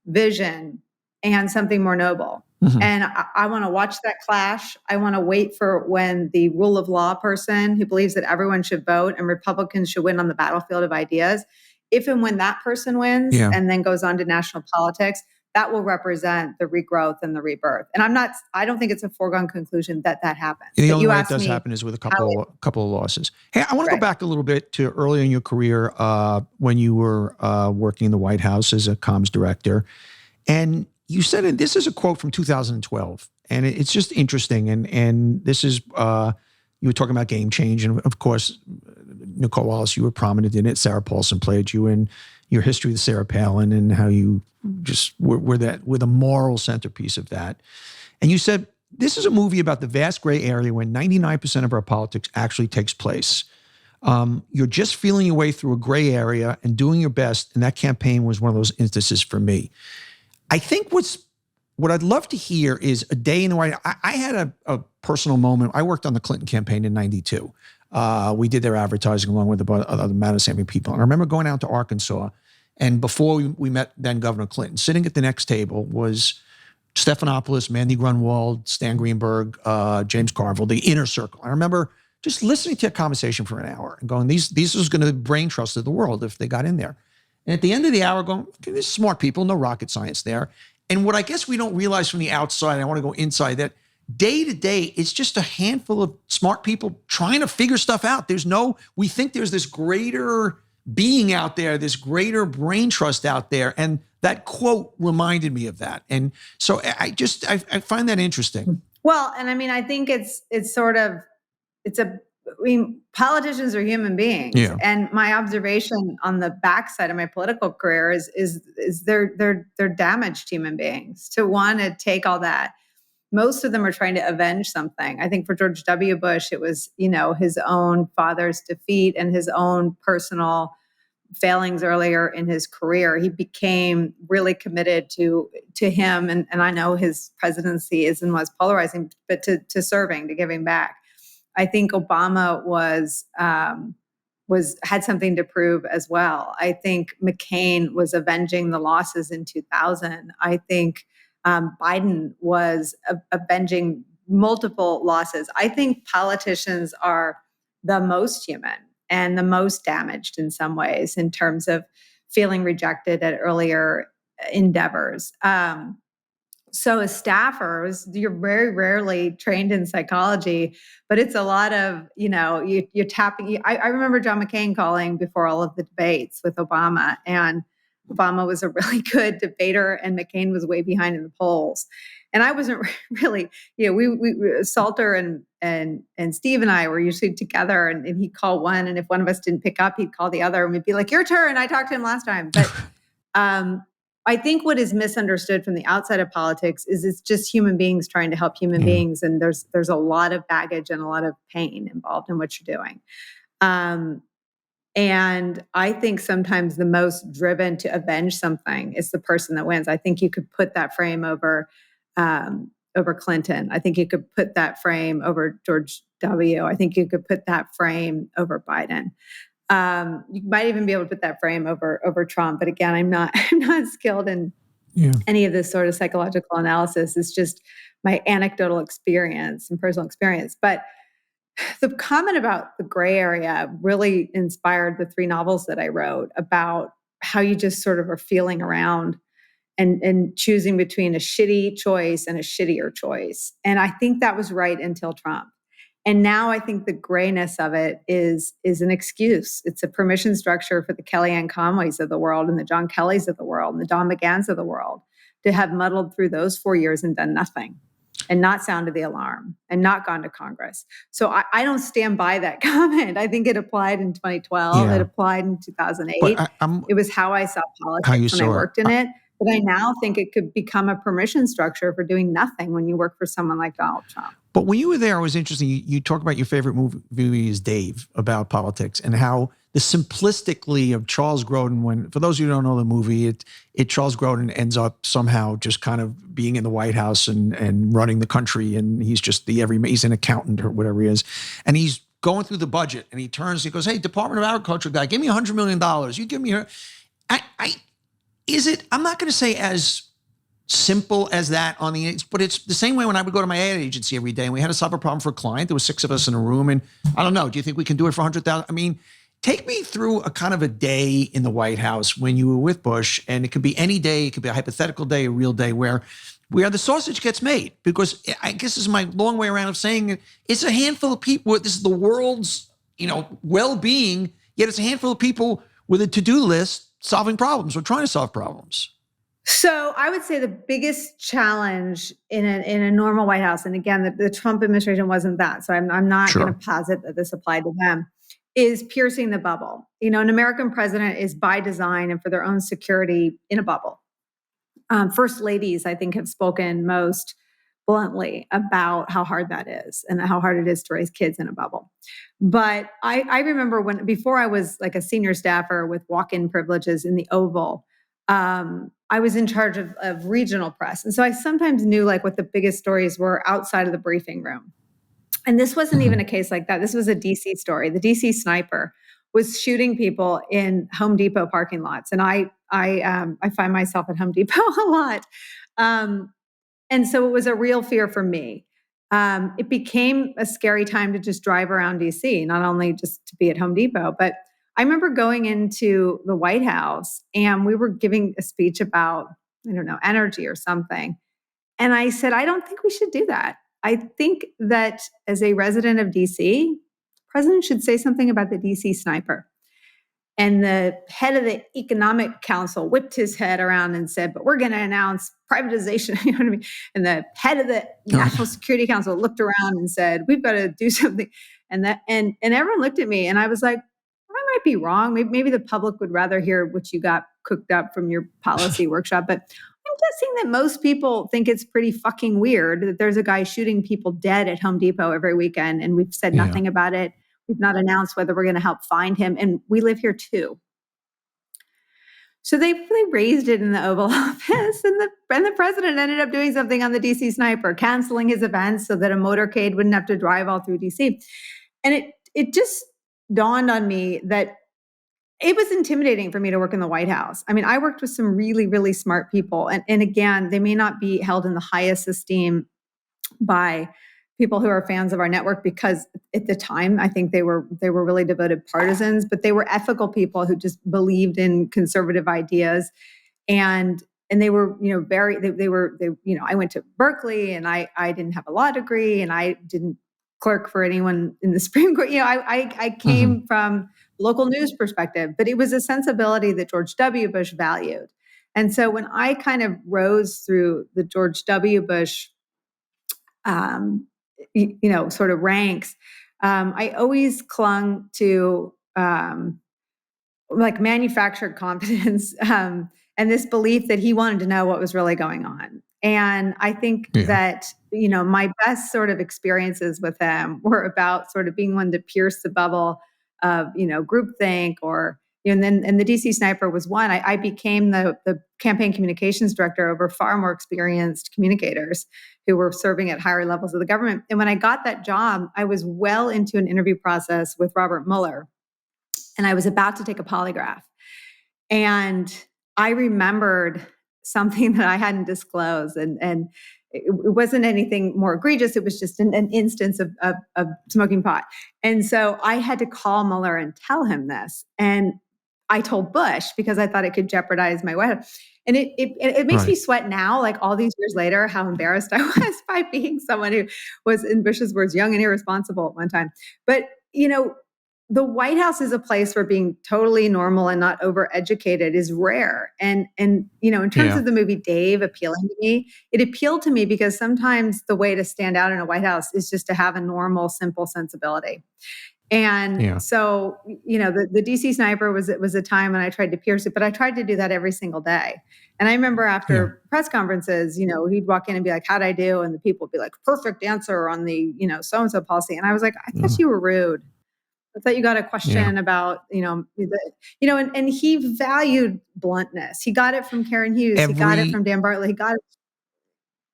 Speaker 2: vision and something more noble. Mm-hmm. And I want to watch that clash. I want to wait for when the rule of law person who believes that everyone should vote and Republicans should win on the battlefield of ideas, if and when that person wins and then goes on to national politics, that will represent the regrowth and the rebirth. And I don't think it's a foregone conclusion that happens.
Speaker 1: The only way it does happen is with a couple of losses. Hey, I want to go back a little bit to earlier in your career when you were working in the White House as a comms director. And you said, and this is a quote from 2012, and it's just interesting. And this is You were talking about Game Change. And of course, Nicolle Wallace, you were prominent in it. Sarah Paulson played you in your history with Sarah Palin and how you just were the moral centerpiece of that. And you said, this is a movie about the vast gray area where 99% of our politics actually takes place. You're just feeling your way through a gray area and doing your best. And that campaign was one of those instances for me. I think what I'd love to hear is a day in the White House. I had a personal moment. I worked on the Clinton campaign in 92. We did their advertising along with about other Madison people. And I remember going out to Arkansas, and before we met then Governor Clinton, sitting at the next table was Stephanopoulos, Mandy Grunwald, Stan Greenberg, James Carville, the inner circle. I remember just listening to a conversation for an hour and going, these was going to brain trust of the world if they got in there. And at the end of the hour going, okay, these smart people, no rocket science there. And what I guess we don't realize from the outside, I want to go inside, that day to day, it's just a handful of smart people trying to figure stuff out. We think there's this greater being out there, this greater brain trust out there. And that quote reminded me of that. And so I find that interesting.
Speaker 2: Well, and I mean, I think politicians are human beings.
Speaker 1: Yeah.
Speaker 2: And my observation on the backside of my political career is they're damaged human beings to want to take all that. Most of them are trying to avenge something. I think for George W. Bush, it was, his own father's defeat and his own personal failings earlier in his career. He became really committed to him. And I know his presidency is and was polarizing, but to serving, to giving back. I think Obama had something to prove as well. I think McCain was avenging the losses in 2000. I think Biden was avenging multiple losses. I think politicians are the most human and the most damaged in some ways in terms of feeling rejected at earlier endeavors. So as staffers, you're very rarely trained in psychology, but it's a lot of, you're tapping. I remember John McCain calling before all of the debates with Obama, and Obama was a really good debater and McCain was way behind in the polls. And I wasn't really, we Salter and Steve and I were usually together, and he'd call one. And if one of us didn't pick up, he'd call the other and we'd be like, your turn. I talked to him last time. But I think what is misunderstood from the outside of politics is it's just human beings trying to help human beings. And there's a lot of baggage and a lot of pain involved in what you're doing. And I think sometimes the most driven to avenge something is the person that wins. I think you could put that frame over Clinton. I think you could put that frame over George W. I think you could put that frame over Biden. You might even be able to put that frame over Trump. But again, I'm not skilled in any of this sort of psychological analysis. It's just my anecdotal experience and personal experience. But the comment about the gray area really inspired the 3 novels that I wrote about how you just sort of are feeling around and choosing between a shitty choice and a shittier choice. And I think that was right until Trump. And now I think the grayness of it is an excuse. It's a permission structure for the Kellyanne Conways of the world and the John Kellys of the world and the Don McGahns of the world to have muddled through those 4 years and done nothing and not sounded the alarm and not gone to Congress. So I don't stand by that comment. I think it applied in 2012. Yeah. It applied in 2008. It was how I saw politics when I worked in it. But I now think it could become a permission structure for doing nothing when you work for someone like Donald Trump.
Speaker 1: But when you were there, it was interesting. You talk about your favorite movie is Dave, about politics, and how the simplistically of Charles Grodin, for those who don't know the movie, Charles Grodin ends up somehow just kind of being in the White House and running the country, and he's just he's an accountant or whatever he is. And he's going through the budget, and he goes, hey, Department of Agriculture guy, give me $100 million. You give me I'm not going to say as simple as that but it's the same way when I would go to my ad agency every day and we had to solve a problem for a client. There was 6 of us in a room, and I don't know, do you think we can do it for $100,000? I mean, take me through a kind of a day in the White House when you were with Bush, and it could be any day, it could be a hypothetical day, a real day where the sausage gets made. Because I guess this is my long way around of saying it's a handful of people. This is the world's, well-being, yet it's a handful of people with a to-do list solving problems or trying to solve problems.
Speaker 2: So I would say the biggest challenge in a normal White House, and again, the Trump administration wasn't that, so I'm not going to posit that this applied to them, is piercing the bubble. An American president is by design and for their own security in a bubble. First ladies, I think, have spoken most bluntly about how hard that is and how hard it is to raise kids in a bubble. But I remember before I was like a senior staffer with walk-in privileges in the Oval, I was in charge of regional press. And so I sometimes knew like what the biggest stories were outside of the briefing room. And this wasn't even a case like that. This was a DC story. The DC sniper was shooting people in Home Depot parking lots. And I find myself at Home Depot a lot. And so it was a real fear for me. It became a scary time to just drive around DC, not only just to be at Home Depot, but I remember going into the White House and we were giving a speech about, I don't know, energy or something. And I said, I don't think we should do that. I think that as a resident of DC, the president should say something about the DC sniper. And the head of the Economic Council whipped his head around and said, but we're going to announce privatization. You know what I mean? And the head of the National Security Council looked around and said, we've got to do something. And everyone looked at me and I was like, I might be wrong. Maybe the public would rather hear what you got cooked up from your policy workshop. But I'm guessing that most people think it's pretty fucking weird that there's a guy shooting people dead at Home Depot every weekend and we've said nothing about it. We've not announced whether we're going to help find him. And we live here too. So they raised it in the Oval Office and the president ended up doing something on the DC sniper, canceling his events so that a motorcade wouldn't have to drive all through DC. And it just dawned on me that it was intimidating for me to work in the White House. I mean, I worked with some really, really smart people. And again, they may not be held in the highest esteem by people who are fans of our network because at the time, I think they were really devoted partisans, but they were ethical people who just believed in conservative ideas. And they were, I went to Berkeley and I didn't have a law degree and I didn't clerk for anyone in the Supreme Court. I came from local news perspective, but it was a sensibility that George W. Bush valued. And so when I kind of rose through the George W. Bush, sort of ranks, I always clung to like manufactured confidence and this belief that he wanted to know what was really going on. And I think that, my best sort of experiences with him were about sort of being one to pierce the bubble of, groupthink and the DC sniper was one. I became the campaign communications director over far more experienced communicators who were serving at higher levels of the government. And when I got that job, I was well into an interview process with Robert Mueller and I was about to take a polygraph. And I remembered something that I hadn't disclosed and it wasn't anything more egregious. It was just an instance of smoking pot. And so I had to call Mueller and tell him this. And I told Bush because I thought it could jeopardize my wedding. And it makes me sweat now, like all these years later, how embarrassed I was by being someone who was, in Bush's words, young and irresponsible at one time. But, the White House is a place where being totally normal and not overeducated is rare. And in terms of the movie Dave appealing to me, it appealed to me because sometimes the way to stand out in a White House is just to have a normal, simple sensibility. And so, the DC sniper was a time when I tried to pierce it, but I tried to do that every single day. And I remember after press conferences, he'd walk in and be like, how'd I do? And the people would be like, perfect answer on the, so-and-so policy. And I was like, I thought you were rude. I thought you got a question about, and he valued bluntness. He got it from Karen Hughes. He got it from Dan Bartlett.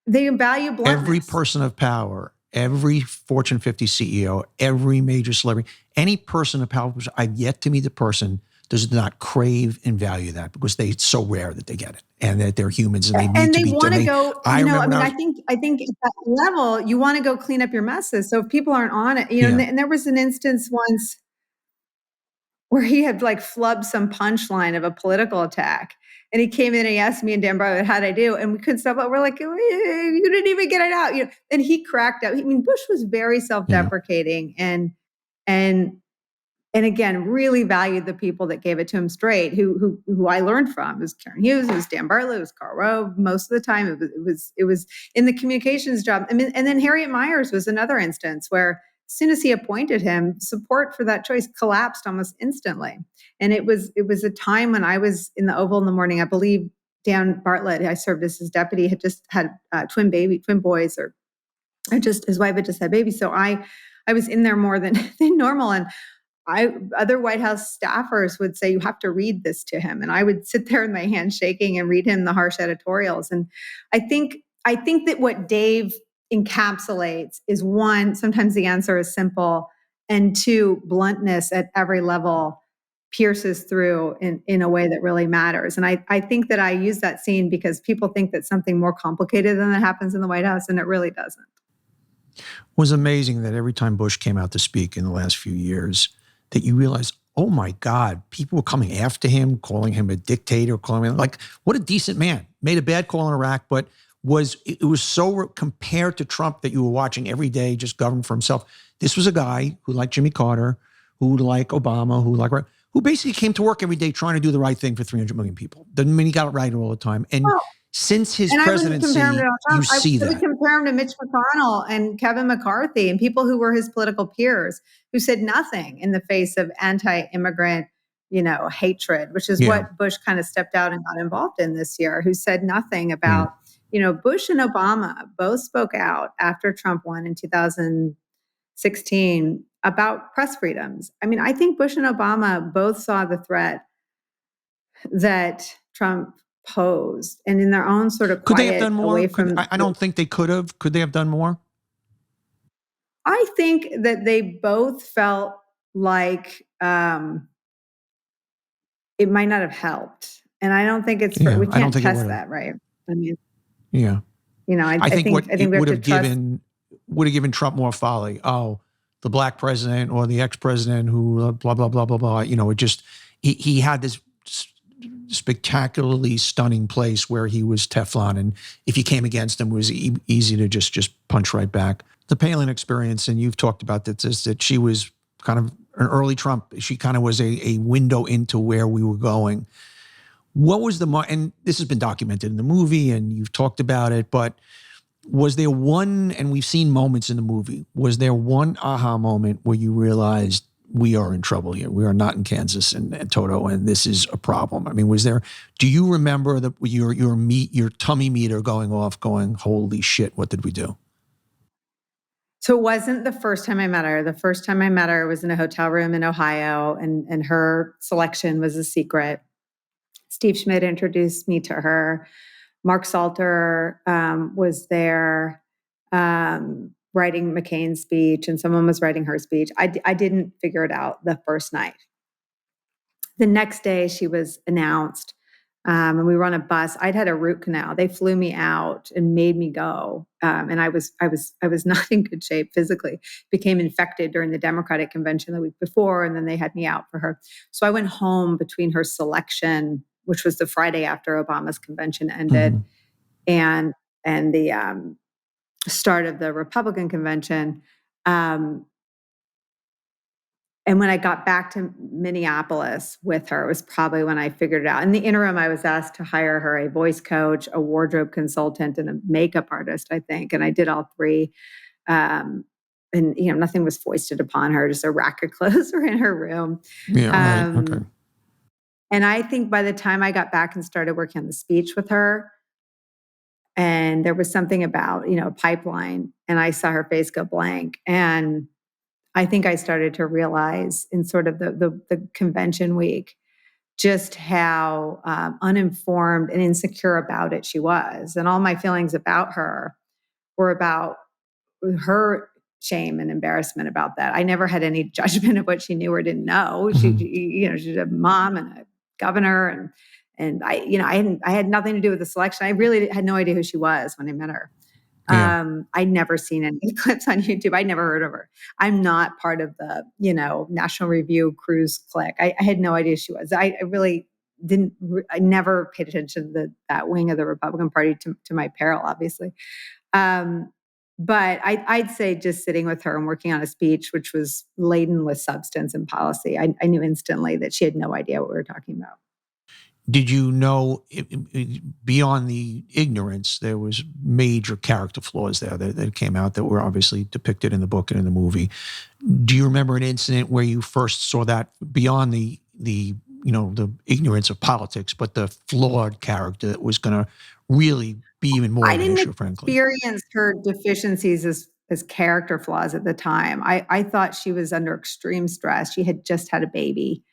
Speaker 2: They value bluntness.
Speaker 1: Every person of power, every Fortune 50 CEO, every major celebrity, any person of power, I've yet to meet the person does not crave and value that because it's so rare that they get it and that they're humans and they need to be.
Speaker 2: Want to go. I think at that level, you want to go clean up your messes. So if people aren't on it, and there was an instance once where he had like flubbed some punchline of a political attack. And he came in and he asked me and Dan Bartlett, how'd I do? And we couldn't stop it. We're like, you didn't even get it out. And he cracked up. Bush was very self-deprecating and and again, really valued the people that gave it to him straight, who I learned from. It was Karen Hughes, it was Dan Bartlett, it was Karl Rove. Most of the time, it was in the communications job. I mean, and then Harriet Miers was another instance where, as soon as he appointed him, support for that choice collapsed almost instantly. And it was a time when I was in the Oval in the morning. I believe Dan Bartlett, I served as his deputy, had just had twin boys, or just his wife had just had babies. So I was in there more than normal, and other White House staffers would say, you have to read this to him. And I would sit there with my hands shaking and read him the harsh editorials. And I think that what Dave encapsulates is, one, sometimes the answer is simple, and two, bluntness at every level pierces through in a way that really matters. And I think that I use that scene because people think that something more complicated than that happens in the White House, and it really doesn't.
Speaker 1: It was amazing that every time Bush came out to speak in the last few years, that you realize, oh my God, people were coming after him, calling him a dictator, calling him like, what a decent man. Made a bad call in Iraq, but it was so compared to Trump that you were watching every day, just govern for himself. This was a guy who liked Jimmy Carter, who liked Obama, who basically came to work every day trying to do the right thing for 300 million people. Doesn't mean he got it right all the time. And since his presidency, you see that.
Speaker 2: I would compare him to Mitch McConnell and Kevin McCarthy and people who were his political peers, who said nothing in the face of anti-immigrant, hatred, which is what Bush kind of stepped out and got involved in this year, who said nothing about, Bush and Obama both spoke out after Trump won in 2016 about press freedoms. I mean, I think Bush and Obama both saw the threat that Trump posed, and in their own sort of
Speaker 1: could
Speaker 2: quiet,
Speaker 1: they have done more? I don't think they could have. Could they have done more?
Speaker 2: I think that they both felt like it might not have helped, and I don't think it's we can't test that, right? I mean,
Speaker 1: I think it would have given Trump more folly. Oh, the black president or the ex-president who blah blah blah blah blah. He had this spectacularly stunning place where he was Teflon, and if you came against him, it was easy to just punch right back. The Palin experience, and you've talked about this, is that she was kind of an early Trump. She kind of was a window into where we were going. What was and this has been documented in the movie, and you've talked about it, but was there one, and we've seen moments in the movie, was there one aha moment where you realized we are in trouble here? We are not in Kansas and Toto, and this is a problem. I mean, do you remember your tummy meter going off, going, holy shit, what did we do?
Speaker 2: So it wasn't the first time I met her. The first time I met her was in a hotel room in Ohio, and her selection was a secret. Steve Schmidt introduced me to her. Mark Salter was there writing McCain's speech, and someone was writing her speech. I didn't figure it out the first night. The next day she was announced, and we were on a bus. I'd had a root canal. They flew me out and made me go. And I was not in good shape physically. Became infected during the Democratic convention the week before, and then they had me out for her. So I went home between her selection, which was the Friday after Obama's convention ended, and the start of the Republican convention. And when I got back to Minneapolis with her, it was probably when I figured it out. In the interim, I was asked to hire her a voice coach, a wardrobe consultant, and a makeup artist, I think. And I did all three. And nothing was foisted upon her. Just a rack of clothes were in her room.
Speaker 1: Yeah, right. Okay.
Speaker 2: And I think by the time I got back and started working on the speech with her, and there was something about, a pipeline, and I saw her face go blank. And I think I started to realize in sort of the convention week just how uninformed and insecure about it she was. And all my feelings about her were about her shame and embarrassment about that. I never had any judgment of what she knew or didn't know. She's a mom and a governor, and I had nothing to do with the selection. I really had no idea who she was when I met her. Yeah. I'd never seen any clips on YouTube. I'd never heard of her. I'm not part of the, National Review cruise clique. I had no idea who she was. I really didn't. I never paid attention to that wing of the Republican Party, to my peril, obviously. But I'd say just sitting with her and working on a speech, which was laden with substance and policy, I knew instantly that she had no idea what we were talking about.
Speaker 1: Did you know, beyond the ignorance, there was major character flaws there that came out that were obviously depicted in the book and in the movie? Do you remember an incident where you first saw that beyond the ignorance of politics, but the flawed character that was going to really be even more of an issue, frankly?
Speaker 2: I didn't experience her deficiencies as character flaws at the time. I thought she was under extreme stress. She had just had a baby.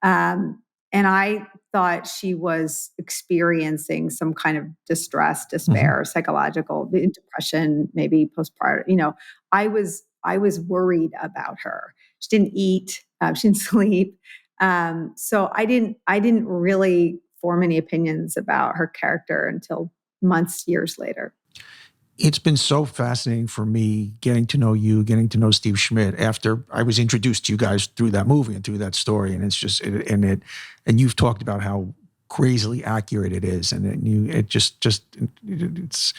Speaker 2: And I thought she was experiencing some kind of distress, despair, psychological depression, maybe postpartum. I was worried about her. She didn't eat. She didn't sleep. So I didn't really form any opinions about her character until months, years later.
Speaker 1: It's been so fascinating for me getting to know you, getting to know Steve Schmidt after I was introduced to you guys through that movie and through that story. And it's just, and you've talked about how crazily accurate it is. And it's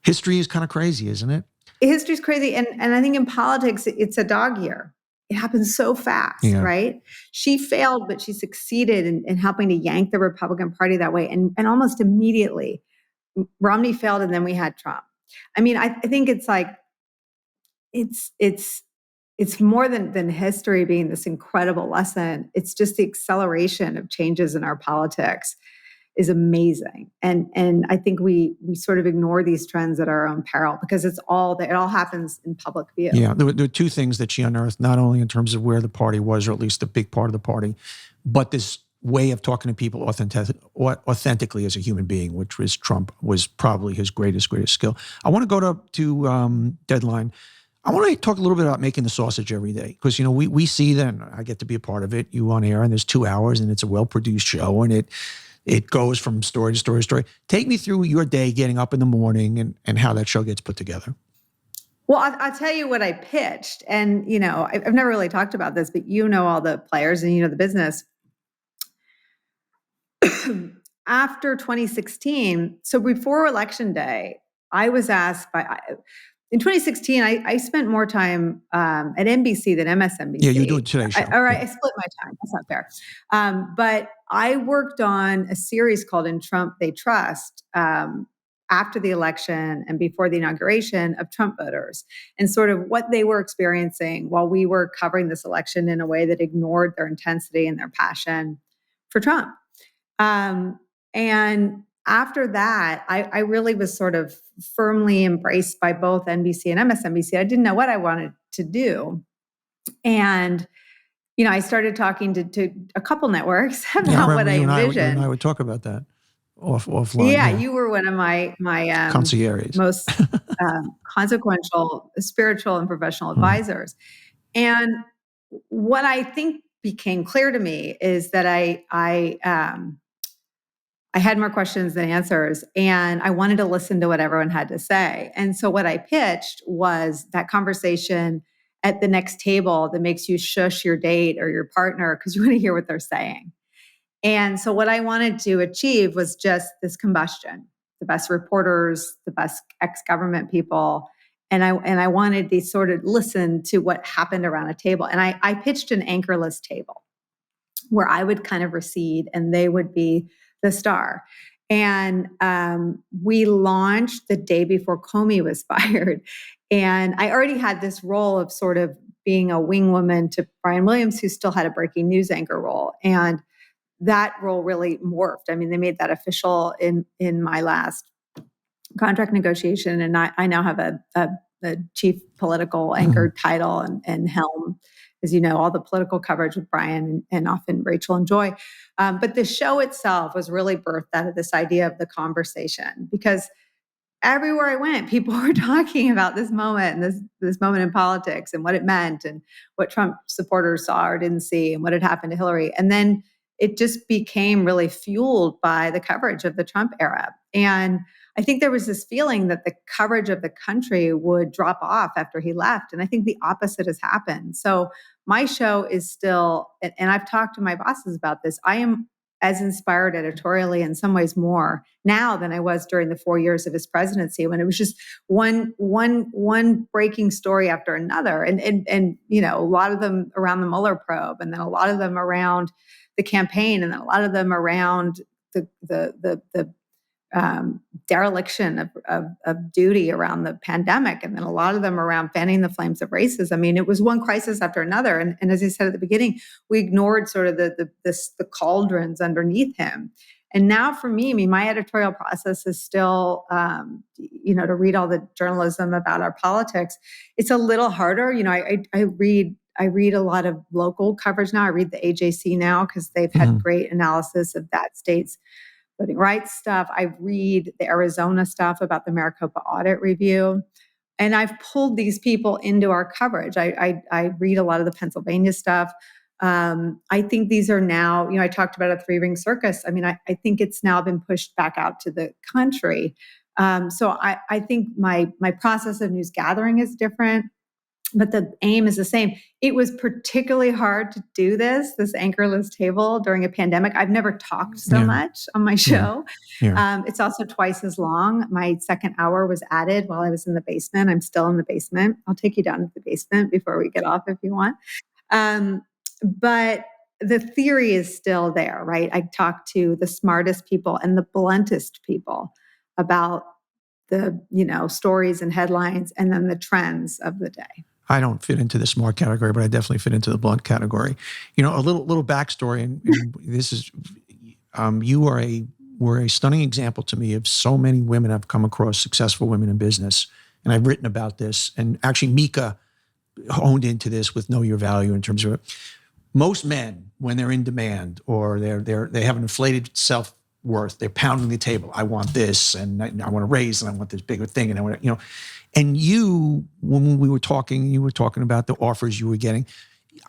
Speaker 1: history is kind of crazy, isn't it?
Speaker 2: History's crazy. And I think in politics, it's a dog year. It happens so fast, right? She failed, but she succeeded in helping to yank the Republican Party that way. And almost immediately, Romney failed, and then we had Trump. I mean, I think it's like, it's more than history being this incredible lesson. It's just the acceleration of changes in our politics is amazing. And I think we sort of ignore these trends at our own peril because it all happens in public view.
Speaker 1: Yeah, there were two things that she unearthed, not only in terms of where the party was, or at least a big part of the party, but this way of talking to people authentically as a human being, which was Trump, was probably his greatest skill. I want to go to Deadline. I want to talk a little bit about making the sausage every day, because we see that, and I get to be a part of it. You on air, and there's 2 hours, and it's a well-produced show, and it goes from story to story to story. Take me through your day getting up in the morning and how that show gets put together.
Speaker 2: Well, I'll tell you what I pitched, and I've never really talked about this, but all the players and the business. After 2016, so before Election Day, I was asked in 2016, I spent more time at NBC than MSNBC.
Speaker 1: Yeah, you do it today.
Speaker 2: I split my time. That's not fair. But I worked on a series called In Trump They Trust after the election and before the inauguration of Trump voters, and sort of what they were experiencing while we were covering this election in a way that ignored their intensity and their passion for Trump. And after that, I really was sort of firmly embraced by both NBC and MSNBC. I didn't know what I wanted to do. And, I started talking to a couple networks about what I envisioned.
Speaker 1: I would talk about that offline.
Speaker 2: Yeah, you were one of my
Speaker 1: concierges, most
Speaker 2: consequential spiritual and professional advisors. And what I think became clear to me is that I had more questions than answers, and I wanted to listen to what everyone had to say. And so what I pitched was that conversation at the next table that makes you shush your date or your partner because you want to hear what they're saying. And so what I wanted to achieve was just this combustion, the best reporters, the best ex-government people. And I wanted to sort of listen to what happened around a table. And I pitched an anchorless table where I would kind of recede and they would be the star. And we launched the day before Comey was fired. And I already had this role of sort of being a wing woman to Brian Williams, who still had a breaking news anchor role. And that role really morphed. I mean, they made that official in my last contract negotiation. And I now have a chief political anchor title and helm, as you know, all the political coverage with Brian and often Rachel and Joy. But the show itself was really birthed out of this idea of the conversation, because everywhere I went, people were talking about this moment and this moment in politics and what it meant and what Trump supporters saw or didn't see and what had happened to Hillary. And then it just became really fueled by the coverage of the Trump era. And I think there was this feeling that the coverage of the country would drop off after he left. And I think the opposite has happened. So my show is still, and I've talked to my bosses about this, I am as inspired editorially, in some ways more now than I was during the 4 years of his presidency, when it was just one breaking story after another. And a lot of them around the Mueller probe, and then a lot of them around the campaign, and then a lot of them around the dereliction of duty around the pandemic, and then a lot of them around fanning the flames of racism. I mean, it was one crisis after another. And as I said at the beginning, we ignored sort of the cauldrons underneath him. And now for me, my editorial process is still, to read all the journalism about our politics. It's a little harder. I read a lot of local coverage now. I read the AJC now because they've had great analysis of that state's voting rights stuff. I read the Arizona stuff about the Maricopa audit review. And I've pulled these people into our coverage. I read a lot of the Pennsylvania stuff. I think these are now, I talked about a 3-ring circus. I think it's now been pushed back out to the country. So I think my process of news gathering is different, but the aim is the same. It was particularly hard to do this anchorless table during a pandemic. I've never talked so much on my show. Yeah. It's also twice as long. My second hour was added while I was in the basement. I'm still in the basement. I'll take you down to the basement before we get off if you want. But the theory is still there, right? I talk to the smartest people and the bluntest people about the, stories and headlines, and then the trends of the day.
Speaker 1: I don't fit into the smart category, but I definitely fit into the blunt category. A little backstory, and this is, you were a stunning example to me of so many women I've come across, successful women in business, and I've written about this. And actually, Mika honed into this with Know Your Value in terms of it. Most men, when they're in demand or they have an inflated self-worth, they're pounding the table. I want this, and I want to raise, and I want this bigger thing, and I want to, And you, when we were talking, you were talking about the offers you were getting.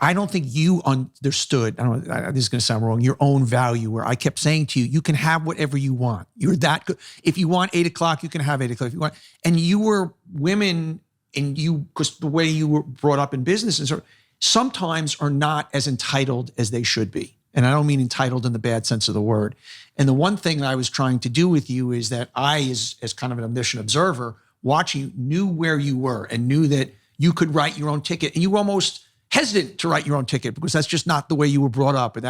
Speaker 1: I don't think you understood, this is going to sound wrong, your own value, where I kept saying to you, you can have whatever you want. You're that good. If you want 8 o'clock, you can have 8 o'clock if you want. And you were women, and because the way you were brought up in business and sometimes are not as entitled as they should be. And I don't mean entitled in the bad sense of the word. And the one thing that I was trying to do with you is that I, as kind of an omniscient observer, watching you, knew where you were and knew that you could write your own ticket. And you were almost hesitant to write your own ticket because that's just not the way you were brought up. And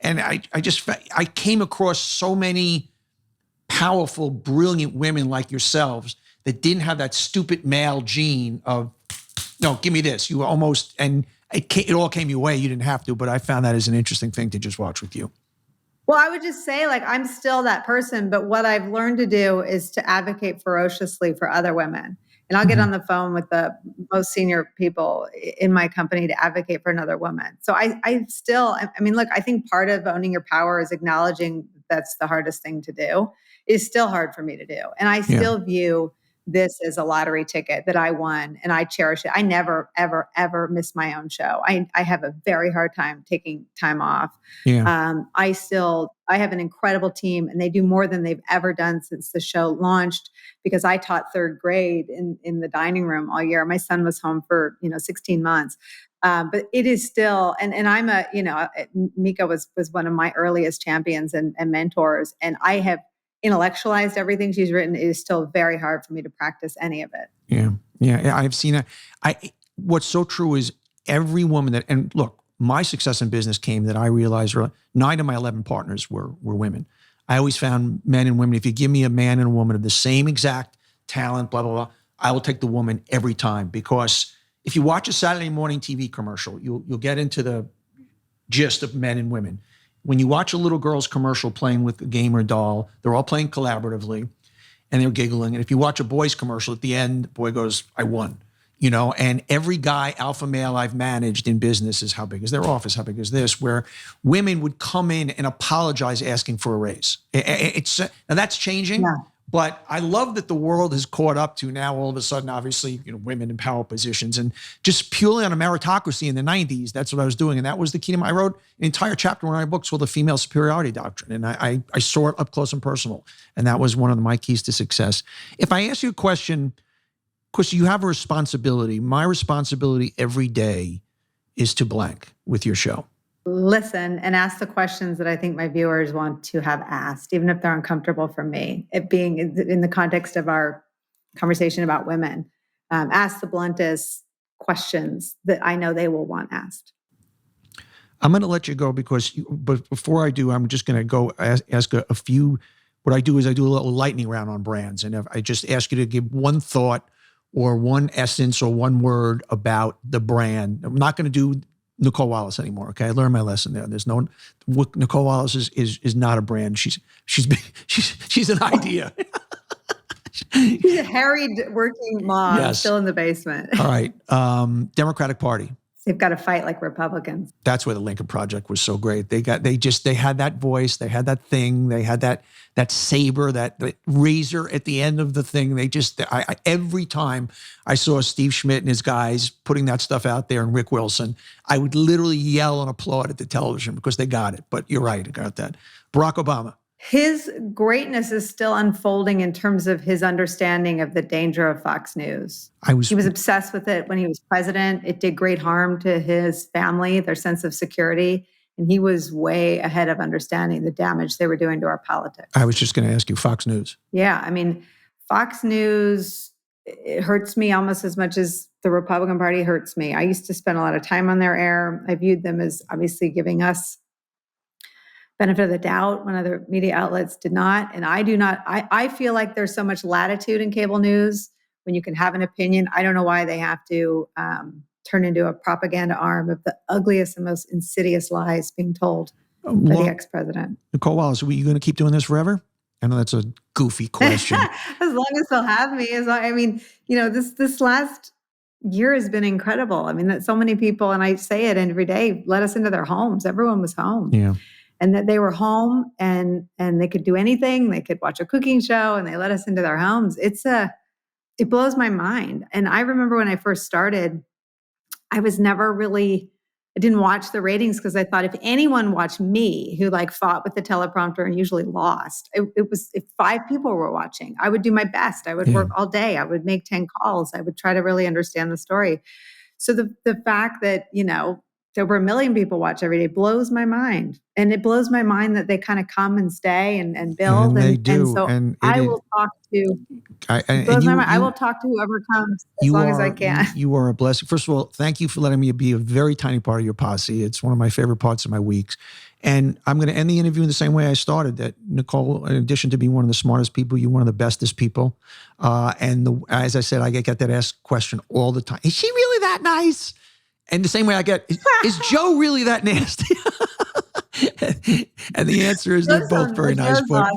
Speaker 1: I came across so many powerful, brilliant women like yourselves that didn't have that stupid male gene of, no, give me this. You were almost, and it all came your way. You didn't have to, but I found that as an interesting thing to just watch with you.
Speaker 2: Well, I would just say, I'm still that person, but what I've learned to do is to advocate ferociously for other women. And I'll get on the phone with the most senior people in my company to advocate for another woman. So I think part of owning your power is acknowledging that's the hardest thing to do. It's still hard for me to do. And I still view this is a lottery ticket that I won, and I cherish it. I never, ever, ever miss my own show. I have a very hard time taking time off. Yeah. I have an incredible team, and they do more than they've ever done since the show launched, because I taught 3rd grade in the dining room all year. My son was home for, 16 months. But it is still, and I'm Mika was one of my earliest champions and mentors, and I have intellectualized everything she's written. It is still very hard for me to practice any of it.
Speaker 1: Yeah. I've seen it. What's so true is every woman and look, my success in business came that I realized 9 of my 11 partners were women. I always found men and women. If you give me a man and a woman of the same exact talent, blah, blah, blah, I will take the woman every time, because if you watch a Saturday morning TV commercial, you'll get into the gist of men and women. When you watch a little girl's commercial playing with a game or doll, they're all playing collaboratively and they're giggling. And if you watch a boy's commercial, at the end, the boy goes, I won. And every guy, alpha male I've managed in business is how big is their office, how big is this, where women would come in and apologize asking for a raise. Now that's changing. Yeah. But I love that the world has caught up to now all of a sudden, obviously, women in power positions, and just purely on a meritocracy in the 90s, that's what I was doing. And that was the key to I wrote an entire chapter in one of my books called The Female Superiority Doctrine. And I saw it up close and personal. And that was one of my keys to success. If I ask you a question, because you have a responsibility, my responsibility every day is to blank with your show.
Speaker 2: listen and ask the questions that I think my viewers want to have asked, even if they're uncomfortable for me. It being in the context of our conversation about women, ask the bluntest questions that I know they will want asked.
Speaker 1: I'm going to let you go but before I do, I'm just going to go ask a few. What I do is I do a little lightning round on brands. And if I just ask you to give one thought or one essence or one word about the brand. I'm not going to do Nicolle Wallace anymore. Okay. I learned my lesson there. There's no, Nicolle Wallace is not a brand. She's an idea.
Speaker 2: She's a harried working mom,
Speaker 1: yes.
Speaker 2: Still in the basement.
Speaker 1: All right. Democratic Party.
Speaker 2: They've got to fight like Republicans.
Speaker 1: That's where the Lincoln Project was so great. They had that voice, they had that thing, they had that saber, that razor at the end of the thing. Every time I saw Steve Schmidt and his guys putting that stuff out there and Rick Wilson, I would literally yell and applaud at the television because they got it. But you're right, I got that. Barack Obama.
Speaker 2: His greatness is still unfolding in terms of his understanding of the danger of Fox News. He was obsessed with it when he was president. It did great harm to his family, their sense of security. And he was way ahead of understanding the damage they were doing to our politics.
Speaker 1: I was just going to ask you, Fox News.
Speaker 2: Yeah. I mean, Fox News, it hurts me almost as much as the Republican Party hurts me. I used to spend a lot of time on their air. I viewed them as obviously giving us benefit of the doubt when other media outlets did not. And I do not. I feel like there's so much latitude in cable news when you can have an opinion. I don't know why they have to turn into a propaganda arm of the ugliest and most insidious lies being told by the ex-president.
Speaker 1: Nicolle Wallace, are you going to keep doing this forever? I know that's a goofy question.
Speaker 2: As long as they'll have me. This last year has been incredible. I mean, that so many people, and I say it every day, let us into their homes. Everyone was home.
Speaker 1: Yeah.
Speaker 2: And that they were home and they could do anything. They could watch a cooking show and they let us into their homes. It blows my mind. And I remember when I first started, I didn't watch the ratings because I thought if anyone watched me who fought with the teleprompter and usually lost, it was if 5 people were watching, I would do my best. I would work all day. I would make 10 calls. I would try to really understand the story. So the fact that, there were 1 million people watch every day blows my mind. And it blows my mind that they kind of come and stay and build.
Speaker 1: And they do.
Speaker 2: And so I will talk to, I will talk to whoever comes as long as I can.
Speaker 1: You are a blessing. First of all, thank you for letting me be a very tiny part of your posse. It's one of my favorite parts of my weeks. And I'm going to end the interview in the same way I started, that Nicolle, in addition to being one of the smartest people, you're one of the bestest people. As I said, I get that asked question all the time. Is she really that nice? And the same way I get, is Joe really that nasty? And the answer is they're both very nice.
Speaker 2: Awesome.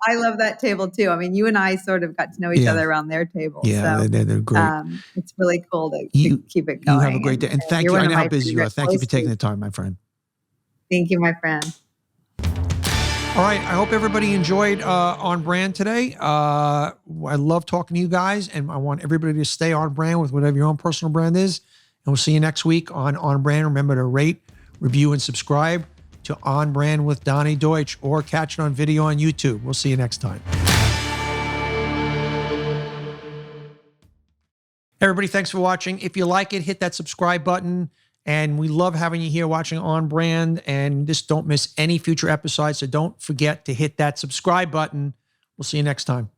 Speaker 2: I love that table too. I mean, you and I sort of got to know each other around their table.
Speaker 1: Yeah, so, they're great.
Speaker 2: It's really cool to keep it going.
Speaker 1: You have a great day. And thank you. I know how busy you are. Thank you for taking the time, my friend.
Speaker 2: Thank you, my friend.
Speaker 1: All right. I hope everybody enjoyed On Brand today. I love talking to you guys, and I want everybody to stay on brand with whatever your own personal brand is. And we'll see you next week on Brand. Remember to rate, review, and subscribe to On Brand with Donny Deutsch, or catch it on video on YouTube. We'll see you next time. Everybody, thanks for watching. If you like it, hit that subscribe button. And we love having you here watching On Brand. And just don't miss any future episodes. So don't forget to hit that subscribe button. We'll see you next time.